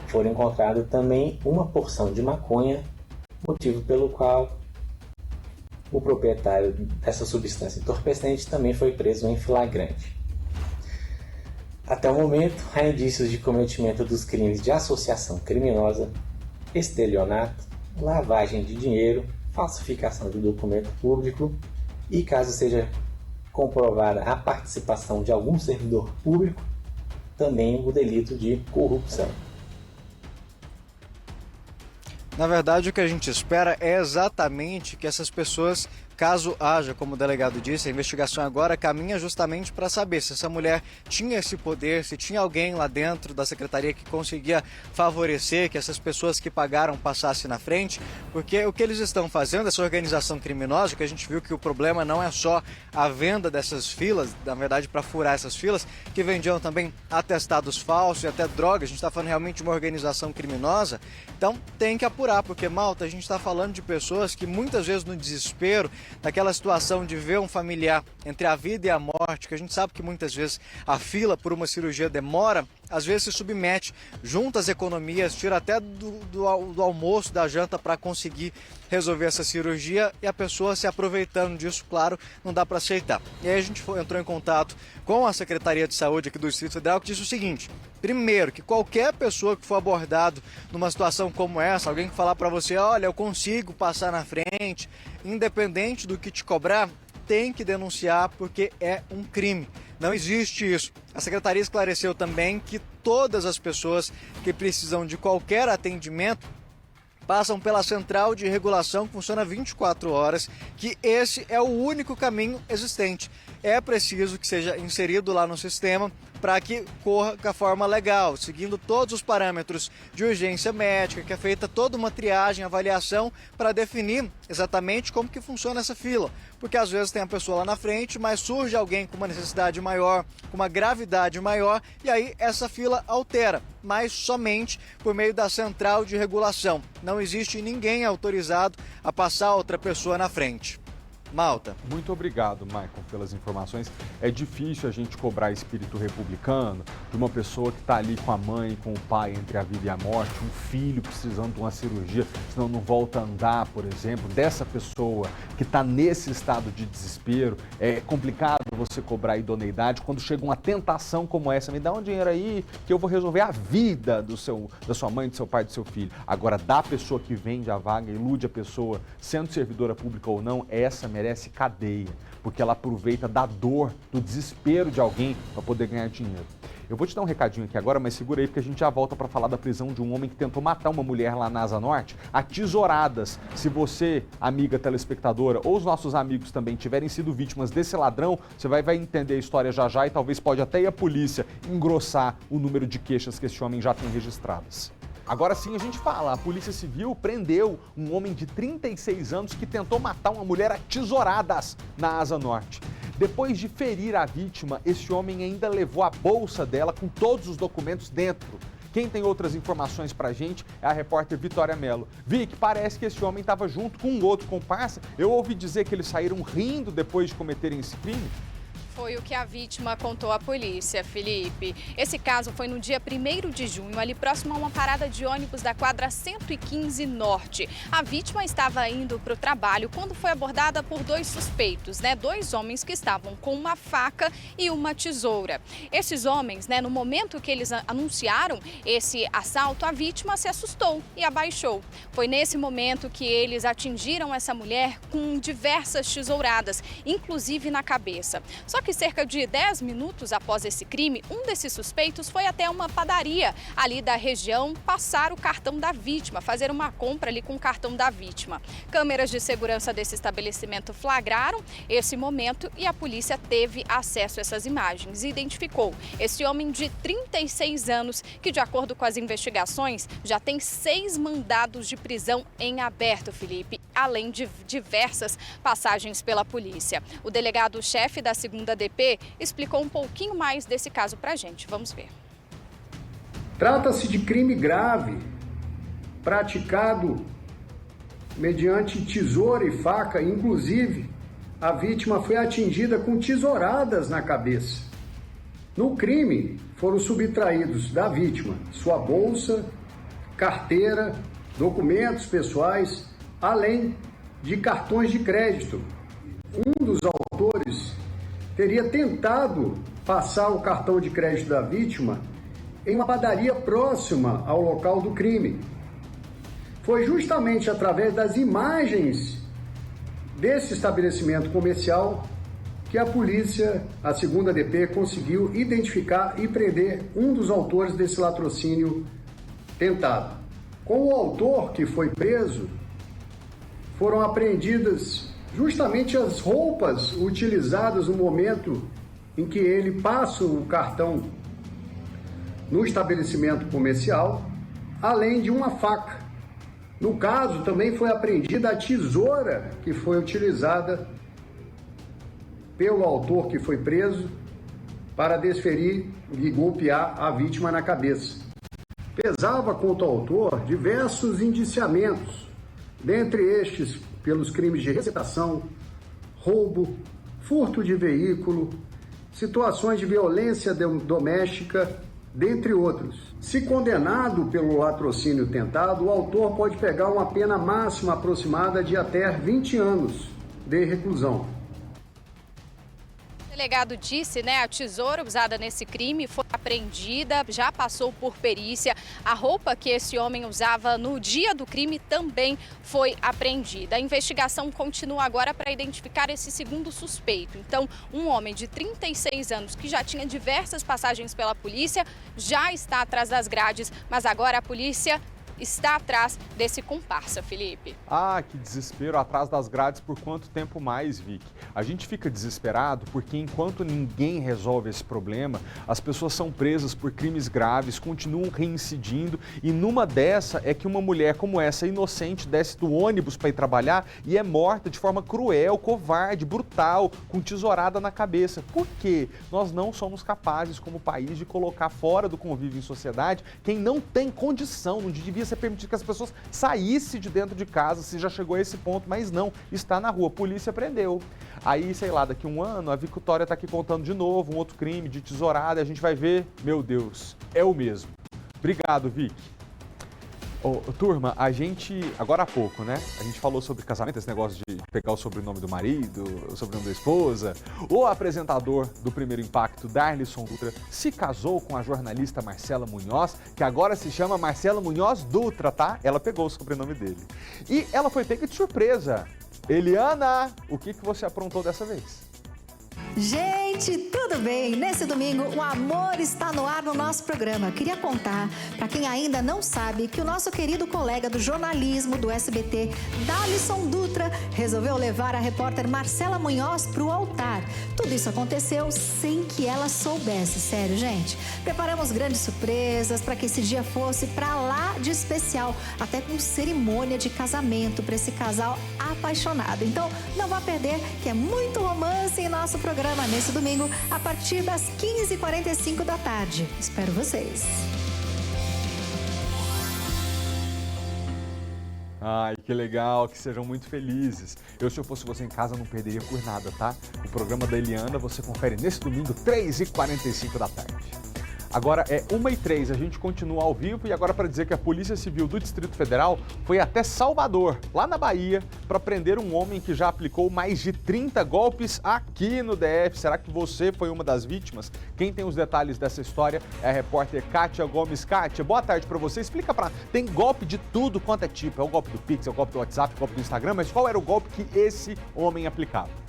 foram encontrados também uma porção de maconha, motivo pelo qual o proprietário dessa substância entorpecente também foi preso em flagrante. Até o momento, há indícios de cometimento dos crimes de associação criminosa, estelionato, lavagem de dinheiro, falsificação de documento público e, caso seja comprovada a participação de algum servidor público, também o delito de corrupção. Na verdade, o que a gente espera é exatamente que essas pessoas, caso haja, como o delegado disse, a investigação agora caminha justamente para saber se essa mulher tinha esse poder, se tinha alguém lá dentro da secretaria que conseguia favorecer que essas pessoas que pagaram passassem na frente, porque o que eles estão fazendo, essa organização criminosa, que a gente viu que o problema não é só a venda dessas filas, na verdade para furar essas filas, que vendiam também atestados falsos e até drogas, a gente está falando realmente de uma organização criminosa, então tem que apurar, porque, malta, a gente está falando de pessoas que muitas vezes no desespero, naquela situação de ver um familiar entre a vida e a morte, que a gente sabe que muitas vezes a fila por uma cirurgia demora, às vezes se submete, junta as economias, tira até do almoço, da janta para conseguir resolver essa cirurgia e a pessoa se aproveitando disso, claro, não dá para aceitar. E aí a gente entrou em contato com a Secretaria de Saúde aqui do Distrito Federal, que disse o seguinte: primeiro, que qualquer pessoa que for abordado numa situação como essa, alguém que falar para você, olha, eu consigo passar na frente, independente do que te cobrar, tem que denunciar porque é um crime. Não existe isso. A Secretaria esclareceu também que todas as pessoas que precisam de qualquer atendimento passam pela central de regulação que funciona 24 horas, que esse é o único caminho existente. É preciso que seja inserido lá no sistema para que corra da forma legal, seguindo todos os parâmetros de urgência médica, que é feita toda uma triagem, avaliação para definir exatamente como que funciona essa fila. Porque às vezes tem a pessoa lá na frente, mas surge alguém com uma necessidade maior, com uma gravidade maior, e aí essa fila altera, mas somente por meio da central de regulação. Não existe ninguém autorizado a passar outra pessoa na frente. Malta. Muito obrigado, Michael, pelas informações. É difícil a gente cobrar espírito republicano de uma pessoa que está ali com a mãe, com o pai entre a vida e a morte, um filho precisando de uma cirurgia, senão não volta a andar, por exemplo, dessa pessoa que está nesse estado de desespero. É complicado você cobrar idoneidade quando chega uma tentação como essa. Me dá um dinheiro aí que eu vou resolver a vida da sua mãe, do seu pai, do seu filho. Agora, da pessoa que vende a vaga, ilude a pessoa, sendo servidora pública ou não, essa merece cadeia, porque ela aproveita da dor, do desespero de alguém para poder ganhar dinheiro. Eu vou te dar um recadinho aqui agora, mas segura aí porque a gente já volta para falar da prisão de um homem que tentou matar uma mulher lá na Asa Norte a tesouradas. Se você, amiga telespectadora, ou os nossos amigos também tiverem sido vítimas desse ladrão, você vai entender a história já já e talvez pode até ir a polícia engrossar o número de queixas que esse homem já tem registradas. Agora sim a gente fala, a Polícia Civil prendeu um homem de 36 anos que tentou matar uma mulher a tesouradas na Asa Norte. Depois de ferir a vítima, esse homem ainda levou a bolsa dela com todos os documentos dentro. Quem tem outras informações pra gente é a repórter Vitória Mello. Vic, parece que esse homem estava junto com um outro comparsa. Eu ouvi dizer que eles saíram rindo depois de cometerem esse crime. Foi o que a vítima contou à polícia, Felipe. Esse caso foi no dia 1º de junho, ali próximo a uma parada de ônibus da quadra 115 Norte. A vítima estava indo para o trabalho quando foi abordada por 2 suspeitos, 2 homens que estavam com uma faca e uma tesoura. Esses homens, no momento que eles anunciaram esse assalto, a vítima se assustou e abaixou. Foi nesse momento que eles atingiram essa mulher com diversas tesouradas, inclusive na cabeça. Só que cerca de 10 minutos após esse crime, um desses suspeitos foi até uma padaria ali da região passar o cartão da vítima, fazer uma compra ali com o cartão da vítima. Câmeras de segurança desse estabelecimento flagraram esse momento e a polícia teve acesso a essas imagens e identificou esse homem de 36 anos que, de acordo com as investigações, já tem 6 mandados de prisão em aberto, Felipe, além de diversas passagens pela polícia. O delegado-chefe da 2ª DP explicou um pouquinho mais desse caso pra gente. Vamos ver. Trata-se de crime grave, praticado mediante tesoura e faca. Inclusive, a vítima foi atingida com tesouradas na cabeça. No crime, foram subtraídos da vítima sua bolsa, carteira, documentos pessoais, além de cartões de crédito. Um dos autores teria tentado passar o cartão de crédito da vítima em uma padaria próxima ao local do crime. Foi justamente através das imagens desse estabelecimento comercial que a polícia, a 2ª DP, conseguiu identificar e prender um dos autores desse latrocínio tentado. Com o autor que foi preso, foram apreendidas justamente as roupas utilizadas no momento em que ele passa o cartão no estabelecimento comercial, além de uma faca. No caso, também foi apreendida a tesoura que foi utilizada pelo autor que foi preso para desferir e golpear a vítima na cabeça. Pesava contra o autor diversos indiciamentos, dentre estes pelos crimes de receptação, roubo, furto de veículo, situações de violência doméstica, dentre outros. Se condenado pelo latrocínio tentado, o autor pode pegar uma pena máxima aproximada de até 20 anos de reclusão. O delegado disse, a tesoura usada nesse crime foi apreendida, já passou por perícia. A roupa que esse homem usava no dia do crime também foi apreendida. A investigação continua agora para identificar esse segundo suspeito. Então, um homem de 36 anos que já tinha diversas passagens pela polícia já está atrás das grades, mas agora a polícia está atrás desse comparsa, Felipe. Ah, que desespero, atrás das grades por quanto tempo mais, Vic? A gente fica desesperado porque enquanto ninguém resolve esse problema, as pessoas são presas por crimes graves, continuam reincidindo e numa dessa é que uma mulher como essa, inocente, desce do ônibus para ir trabalhar e é morta de forma cruel, covarde, brutal, com tesourada na cabeça. Por quê? Nós não somos capazes como país de colocar fora do convívio em sociedade quem não tem condição, não devia ser permitido que as pessoas saíssem de dentro de casa, se já chegou a esse ponto, mas não, está na rua, polícia prendeu. Aí, sei lá, daqui um ano, a Vitória está aqui contando de novo um outro crime de tesourada, a gente vai ver, meu Deus, é o mesmo. Obrigado, Vic. Turma, a gente, agora há pouco, a gente falou sobre casamento, esse negócio de pegar o sobrenome do marido, o sobrenome da esposa. O apresentador do Primeiro Impacto, Darlisson Dutra, se casou com a jornalista Marcela Munhoz, que agora se chama Marcela Munhoz Dutra, tá? Ela pegou o sobrenome dele. E ela foi pega de surpresa. Eliana, o que você aprontou dessa vez? Gente, tudo tudo bem? Nesse domingo, o amor está no ar no nosso programa. Queria contar, para quem ainda não sabe, que o nosso querido colega do jornalismo do SBT, Dalisson Dutra, resolveu levar a repórter Marcela Munhoz para o altar. Tudo isso aconteceu sem que ela soubesse, sério, gente. Preparamos grandes surpresas para que esse dia fosse para lá de especial, até com cerimônia de casamento para esse casal apaixonado. Então, não vá perder, que é muito romance em nosso programa nesse domingo, a partir das 15h45 da tarde. Espero vocês. Ai, que legal, que sejam muito felizes. Se eu fosse você em casa, não perderia por nada, tá? O programa da Eliana você confere nesse domingo, 3h45 da tarde. Agora é 1h03, a gente continua ao vivo e agora para dizer que a Polícia Civil do Distrito Federal foi até Salvador, lá na Bahia, para prender um homem que já aplicou mais de 30 golpes aqui no DF. Será que você foi uma das vítimas? Quem tem os detalhes dessa história é a repórter Kátia Gomes. Kátia, boa tarde para você. Explica para nós. Tem golpe de tudo quanto é tipo. É o golpe do Pix, é o golpe do WhatsApp, é o golpe do Instagram, mas qual era o golpe que esse homem aplicava?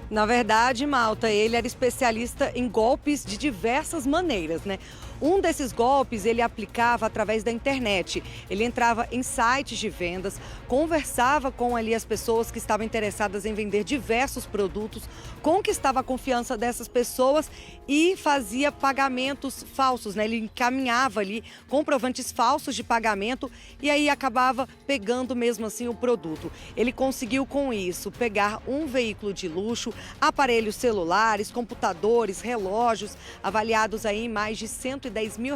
Na verdade, Malta, ele era especialista em golpes de diversas maneiras, né? Um desses golpes ele aplicava através da internet. Ele entrava em sites de vendas, conversava com ali as pessoas que estavam interessadas em vender diversos produtos, conquistava a confiança dessas pessoas e fazia pagamentos falsos, né? Ele encaminhava ali comprovantes falsos de pagamento e aí acabava pegando mesmo assim o produto. Ele conseguiu com isso pegar um veículo de luxo, aparelhos celulares, computadores, relógios avaliados aí em mais de R$110 mil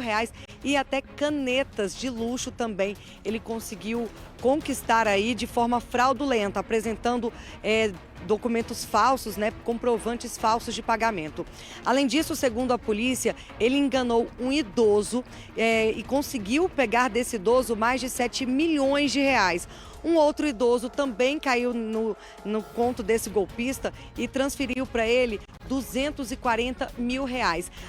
e até canetas de luxo também. Ele conseguiu conquistar aí de forma fraudulenta, apresentando documentos falsos, né, comprovantes falsos de pagamento. Além disso, segundo a polícia, ele enganou um idoso e conseguiu pegar desse idoso mais de R$7 milhões. Um outro idoso também caiu no conto desse golpista e transferiu para ele R$240 mil.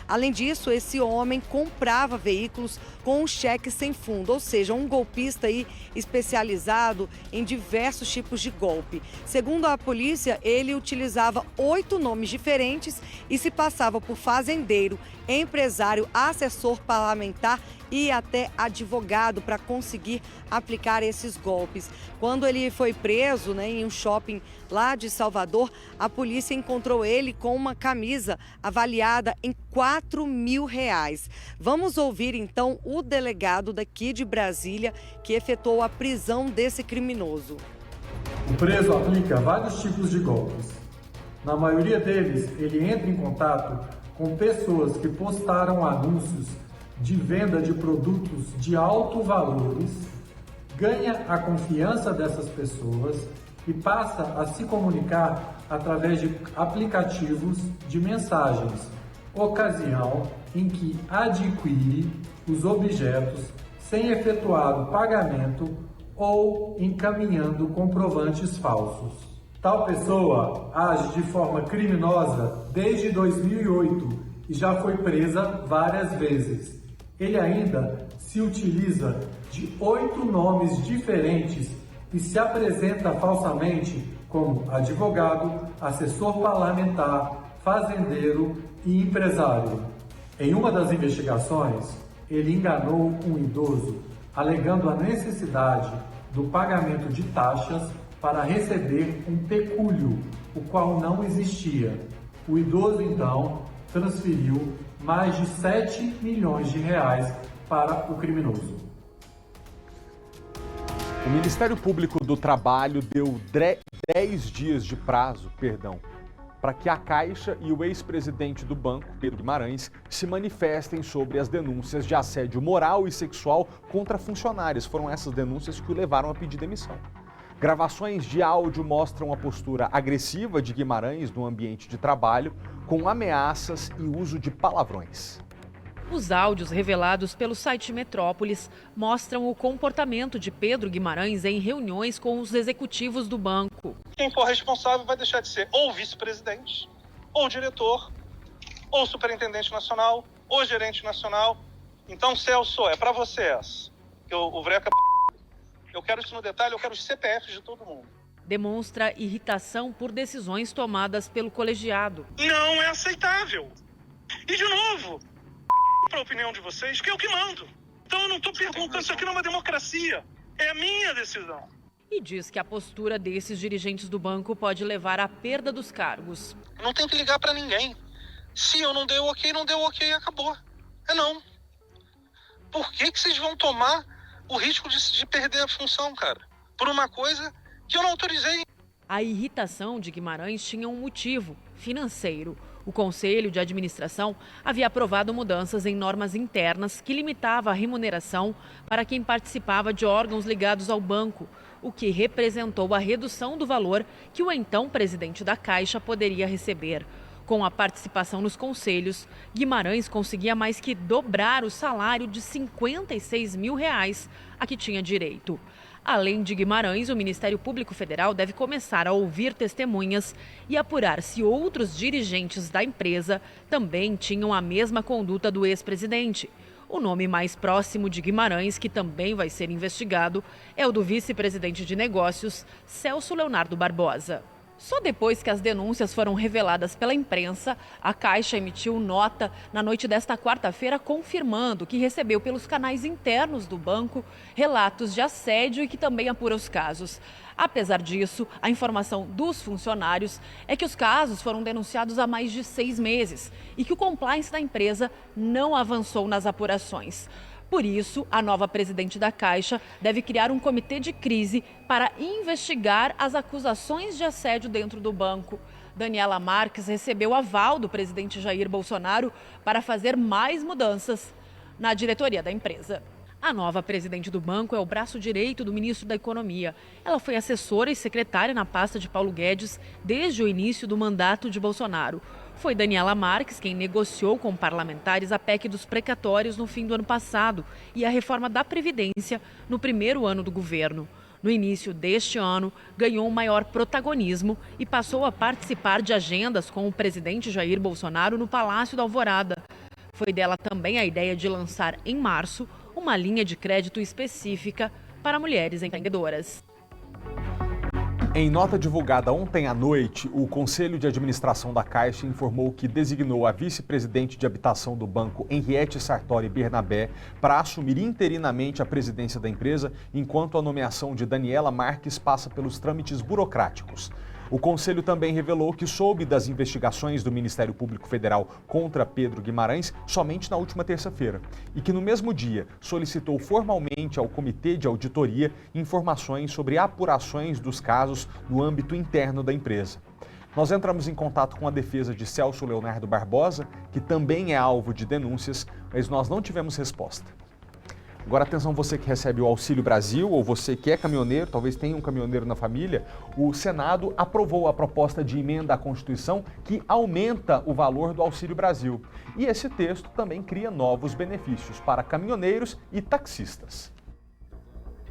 Além disso, esse homem comprava veículos com um cheque sem fundo, ou seja, um golpista aí especializado em diversos tipos de golpe. Segundo a polícia, ele utilizava 8 nomes diferentes e se passava por fazendeiro, empresário, assessor parlamentar e até advogado para conseguir aplicar esses golpes. Quando ele foi preso, né, em um shopping lá de Salvador, a polícia encontrou ele com uma camisa avaliada em R$4 mil. Vamos ouvir então o delegado daqui de Brasília que efetuou a prisão desse criminoso. O preso aplica vários tipos de golpes. Na maioria deles, ele entra em contato com pessoas que postaram anúncios de venda de produtos de altos valores, ganha a confiança dessas pessoas e passa a se comunicar através de aplicativos de mensagens, ocasião em que adquire os objetos sem efetuar o pagamento ou encaminhando comprovantes falsos. Tal pessoa age de forma criminosa desde 2008 e já foi presa várias vezes. Ele ainda se utiliza de 8 nomes diferentes e se apresenta falsamente como advogado, assessor parlamentar, fazendeiro e empresário. Em uma das investigações, ele enganou um idoso, alegando a necessidade do pagamento de taxas para receber um pecúlio, o qual não existia. O idoso, então, transferiu mais de R$7 milhões para o criminoso. O Ministério Público do Trabalho deu 10 dias de prazo, para que a Caixa e o ex-presidente do banco, Pedro Guimarães, se manifestem sobre as denúncias de assédio moral e sexual contra funcionários. Foram essas denúncias que o levaram a pedir demissão. Gravações de áudio mostram a postura agressiva de Guimarães no ambiente de trabalho, com ameaças e uso de palavrões. Os áudios revelados pelo site Metrópolis mostram o comportamento de Pedro Guimarães em reuniões com os executivos do banco. Quem for responsável vai deixar de ser ou vice-presidente, ou diretor, ou superintendente nacional, ou gerente nacional. Então, Celso, é para você essa. O Vreca... Eu quero isso no detalhe, eu quero os CPFs de todo mundo. demonstra irritação por decisões tomadas pelo colegiado. Não é aceitável. E, de novo, para a opinião de vocês, que eu que mando. Então eu não estou perguntando, isso aqui não é uma democracia. É a minha decisão. E diz que a postura desses dirigentes do banco pode levar à perda dos cargos. Não tem que ligar para ninguém. Se eu não deu ok, não deu ok, acabou. É não. Por que vocês vão tomar o risco de perder a função, cara? Por uma coisa que eu não autorizei. A irritação de Guimarães tinha um motivo financeiro. O Conselho de Administração havia aprovado mudanças em normas internas que limitavam a remuneração para quem participava de órgãos ligados ao banco, o que representou a redução do valor que o então presidente da Caixa poderia receber. Com a participação nos conselhos, Guimarães conseguia mais que dobrar o salário de R$56 mil a que tinha direito. Além de Guimarães, o Ministério Público Federal deve começar a ouvir testemunhas e apurar se outros dirigentes da empresa também tinham a mesma conduta do ex-presidente. O nome mais próximo de Guimarães, que também vai ser investigado, é o do vice-presidente de negócios, Celso Leonardo Barbosa. Só depois que as denúncias foram reveladas pela imprensa, a Caixa emitiu nota na noite desta quarta-feira confirmando que recebeu pelos canais internos do banco relatos de assédio e que também apura os casos. Apesar disso, a informação dos funcionários é que os casos foram denunciados há mais de 6 meses e que o compliance da empresa não avançou nas apurações. Por isso, a nova presidente da Caixa deve criar um comitê de crise para investigar as acusações de assédio dentro do banco. Daniela Marques recebeu aval do presidente Jair Bolsonaro para fazer mais mudanças na diretoria da empresa. A nova presidente do banco é o braço direito do ministro da Economia. Ela foi assessora e secretária na pasta de Paulo Guedes desde o início do mandato de Bolsonaro. Foi Daniela Marques quem negociou com parlamentares a PEC dos precatórios no fim do ano passado e a reforma da Previdência no primeiro ano do governo. No início deste ano, ganhou um maior protagonismo e passou a participar de agendas com o presidente Jair Bolsonaro no Palácio da Alvorada. Foi dela também a ideia de lançar em março uma linha de crédito específica para mulheres empreendedoras. Em nota divulgada ontem à noite, o Conselho de Administração da Caixa informou que designou a vice-presidente de habitação do banco, Henriette Sartori Bernabé, para assumir interinamente a presidência da empresa, enquanto a nomeação de Daniela Marques passa pelos trâmites burocráticos. O Conselho também revelou que soube das investigações do Ministério Público Federal contra Pedro Guimarães somente na última terça-feira e que no mesmo dia solicitou formalmente ao Comitê de Auditoria informações sobre apurações dos casos no âmbito interno da empresa. Nós entramos em contato com a defesa de Celso Leonardo Barbosa, que também é alvo de denúncias, mas nós não tivemos resposta. Agora atenção, você que recebe o Auxílio Brasil ou você que é caminhoneiro, talvez tenha um caminhoneiro na família, o Senado aprovou a proposta de emenda à Constituição que aumenta o valor do Auxílio Brasil. E esse texto também cria novos benefícios para caminhoneiros e taxistas.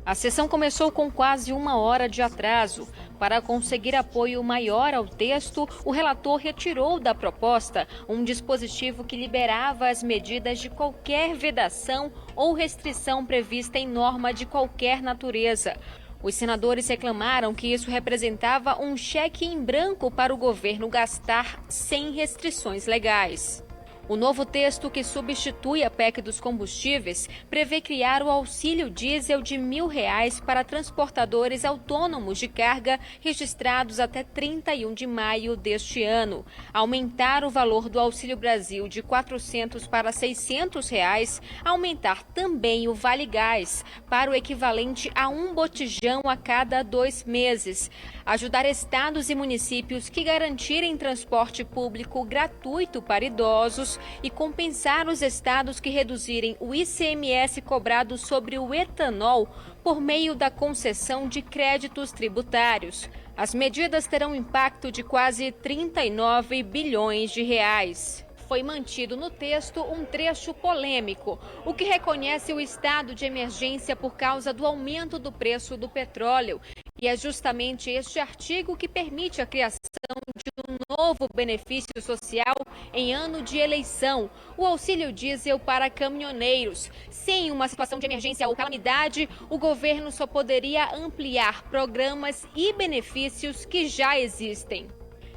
A sessão começou com quase 1 hora de atraso. Para conseguir apoio maior ao texto, o relator retirou da proposta um dispositivo que liberava as medidas de qualquer vedação ou restrição prevista em norma de qualquer natureza. Os senadores reclamaram que isso representava um cheque em branco para o governo gastar sem restrições legais. O novo texto, que substitui a PEC dos combustíveis, prevê criar o auxílio diesel de R$1.000 para transportadores autônomos de carga registrados até 31 de maio deste ano, aumentar o valor do Auxílio Brasil de R$400 para R$600, aumentar também o Vale Gás para o equivalente a um botijão a cada 2 meses, ajudar estados e municípios que garantirem transporte público gratuito para idosos e compensar os estados que reduzirem o ICMS cobrado sobre o etanol por meio da concessão de créditos tributários. As medidas terão impacto de quase 39 bilhões de reais. Foi mantido no texto um trecho polêmico, o que reconhece o estado de emergência por causa do aumento do preço do petróleo. E é justamente este artigo que permite a criação de um novo novo benefício social em ano de eleição, o auxílio diesel para caminhoneiros. Sem uma situação de emergência ou calamidade, o governo só poderia ampliar programas e benefícios que já existem.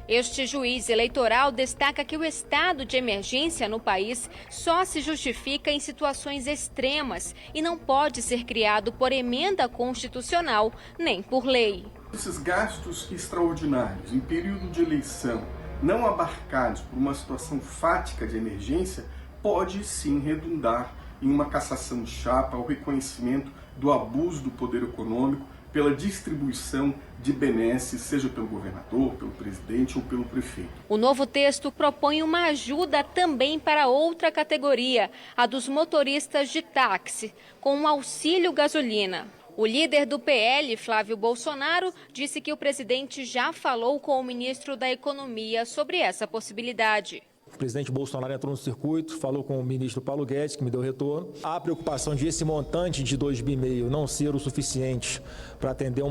Este juiz eleitoral destaca que o estado de emergência no país só se justifica em situações extremas e não pode ser criado por emenda constitucional nem por lei. Esses gastos extraordinários em período de eleição, não abarcados por uma situação fática de emergência, pode sim redundar em uma cassação de chapa ao reconhecimento do abuso do poder econômico pela distribuição de benesses, seja pelo governador, pelo presidente ou pelo prefeito. O novo texto propõe uma ajuda também para outra categoria, a dos motoristas de táxi, com um auxílio gasolina. O líder do PL, Flávio Bolsonaro, disse que o presidente já falou com o ministro da Economia sobre essa possibilidade. O presidente Bolsonaro entrou no circuito, falou com o ministro Paulo Guedes, que me deu retorno. Há a preocupação de esse montante de 2,5 bi não ser o suficiente para atender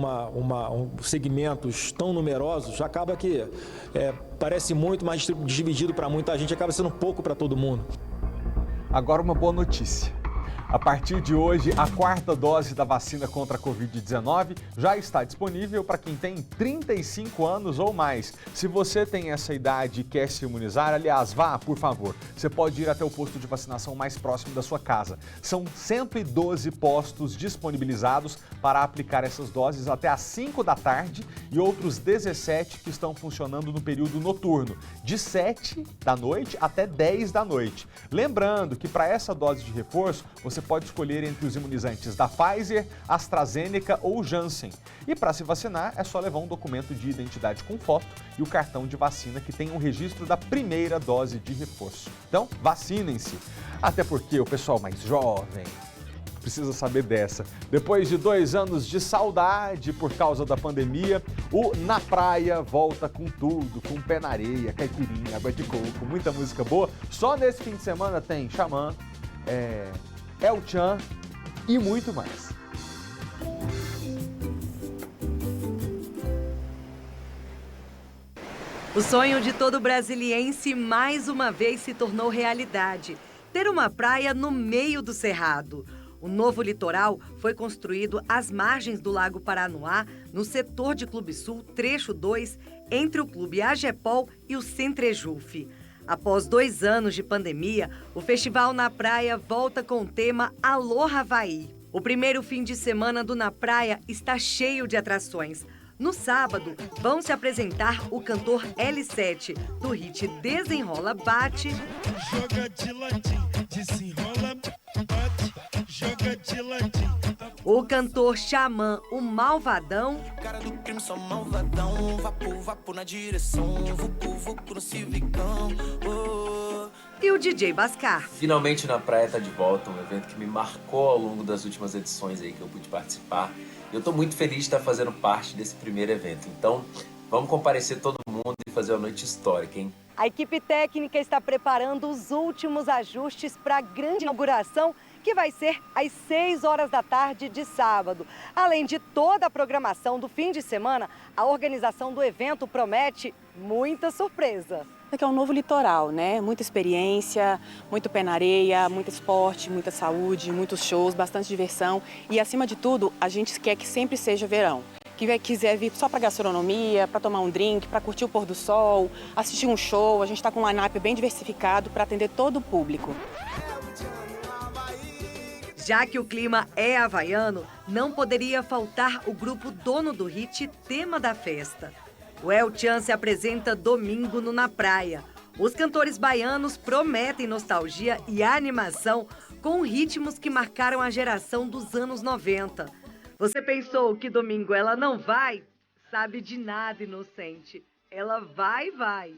segmentos tão numerosos. Acaba que parece muito, mas dividido para muita gente, acaba sendo pouco para todo mundo. Agora uma boa notícia. A partir de hoje, a 4ª dose da vacina contra a Covid-19 já está disponível para quem tem 35 anos ou mais. Se você tem essa idade e quer se imunizar, aliás, vá, por favor. Você pode ir até o posto de vacinação mais próximo da sua casa. São 112 postos disponibilizados para aplicar essas doses até às 5 da tarde e outros 17 que estão funcionando no período noturno, de 7 da noite até 10 da noite. Lembrando que para essa dose de reforço, você pode escolher entre os imunizantes da Pfizer, AstraZeneca ou Janssen. E para se vacinar, é só levar um documento de identidade com foto e o cartão de vacina que tem o registro da primeira dose de reforço. Então, vacinem-se. Até porque o pessoal mais jovem precisa saber dessa. Depois de 2 anos de saudade por causa da pandemia, o Na Praia volta com tudo, com pé na areia, caipirinha, água de coco, muita música boa. Só nesse fim de semana tem Xamã, El Chan e muito mais. O sonho de todo brasiliense mais uma vez se tornou realidade. Ter uma praia no meio do cerrado. O novo litoral foi construído às margens do Lago Paranoá, no setor de Clube Sul, trecho 2, entre o Clube Agepol e o Centrejuf. Após 2 anos de pandemia, o Festival Na Praia volta com o tema Alô Havaí. O primeiro fim de semana do Na Praia está cheio de atrações. No sábado, vão se apresentar o cantor L7, do hit Desenrola Bate. Joga de ladinho, desenrola, bate, joga de ladinho. O cantor Xamã, o Malvadão. Cara do crime, só malvadão. Vapo na direção. Vucu no civicão. E o DJ Bascar. Finalmente Na Praia tá de volta, um evento que me marcou ao longo das últimas edições aí que eu pude participar. Eu tô muito feliz de estar fazendo parte desse primeiro evento. Então, vamos comparecer todo mundo e fazer uma noite histórica, hein? A equipe técnica está preparando os últimos ajustes para a grande inauguração, que vai ser às 6 horas da tarde de sábado. Além de toda a programação do fim de semana, a organização do evento promete muita surpresa. Aqui é um novo litoral, né? Muita experiência, muito pé na areia, muito esporte, muita saúde, muitos shows, bastante diversão. E, acima de tudo, a gente quer que sempre seja verão. Quem quiser vir só para gastronomia, para tomar um drink, para curtir o pôr do sol, assistir um show, a gente está com um line-up bem diversificado para atender todo o público. Já que o clima é havaiano, não poderia faltar o grupo dono do hit Tema da Festa. O El Chan se apresenta domingo no Na Praia. Os cantores baianos prometem nostalgia e animação com ritmos que marcaram a geração dos anos 90. Você pensou que domingo ela não vai? Sabe de nada, inocente. Ela vai.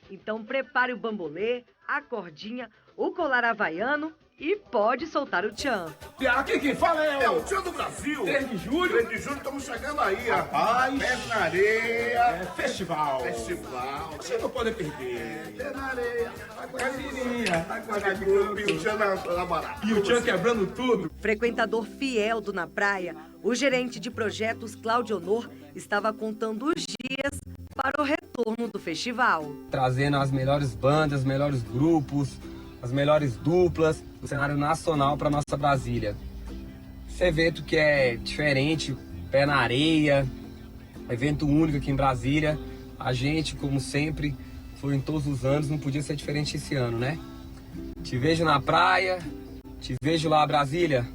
Então prepare o bambolê, a cordinha, o colar havaiano e pode soltar o tchan. Aqui quem fala é o tchan do Brasil. 3 de julho. 3 de julho, estamos chegando aí, rapaz. Pé na areia. Festival. Você não pode perder. Pé na areia. E o tchan na barata. E o tchan quebrando tudo. Frequentador fiel do Na Praia, o gerente de projetos Cláudio Honor estava contando os dias para o retorno do festival. Trazendo as melhores bandas, os melhores grupos, as melhores duplas do cenário nacional para nossa Brasília. Esse evento que é diferente, pé na areia, evento único aqui em Brasília. A gente, como sempre, foi em todos os anos, não podia ser diferente esse ano, né? Te vejo na praia, te vejo lá, Brasília.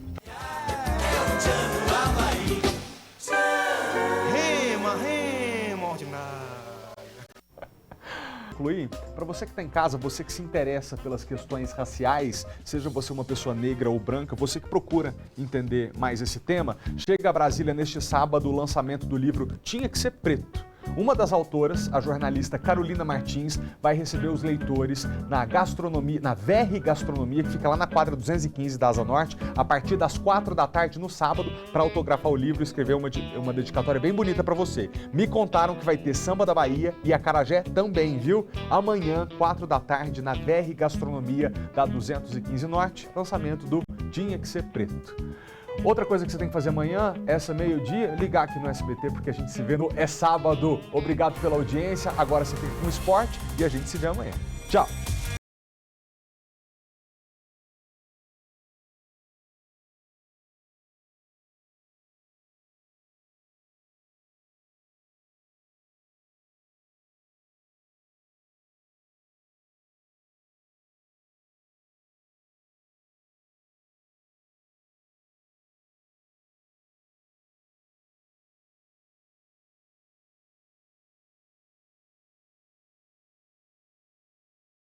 Para você que está em casa, você que se interessa pelas questões raciais, seja você uma pessoa negra ou branca, você que procura entender mais esse tema, chega a Brasília neste sábado o lançamento do livro Tinha que Ser Preto. Uma das autoras, a jornalista Carolina Martins, vai receber os leitores na gastronomia, na VR Gastronomia, que fica lá na quadra 215 da Asa Norte, a partir das 4 da tarde no sábado, para autografar o livro e escrever uma dedicatória bem bonita para você. Me contaram que vai ter Samba da Bahia e acarajé também, viu? Amanhã, 4 da tarde, na VR Gastronomia da 215 Norte, lançamento do Tinha que Ser Preto. Outra coisa que você tem que fazer amanhã, essa meio-dia, ligar aqui no SBT, porque a gente se vê no É Sábado. Obrigado pela audiência, agora você fica com o esporte e a gente se vê amanhã. Tchau!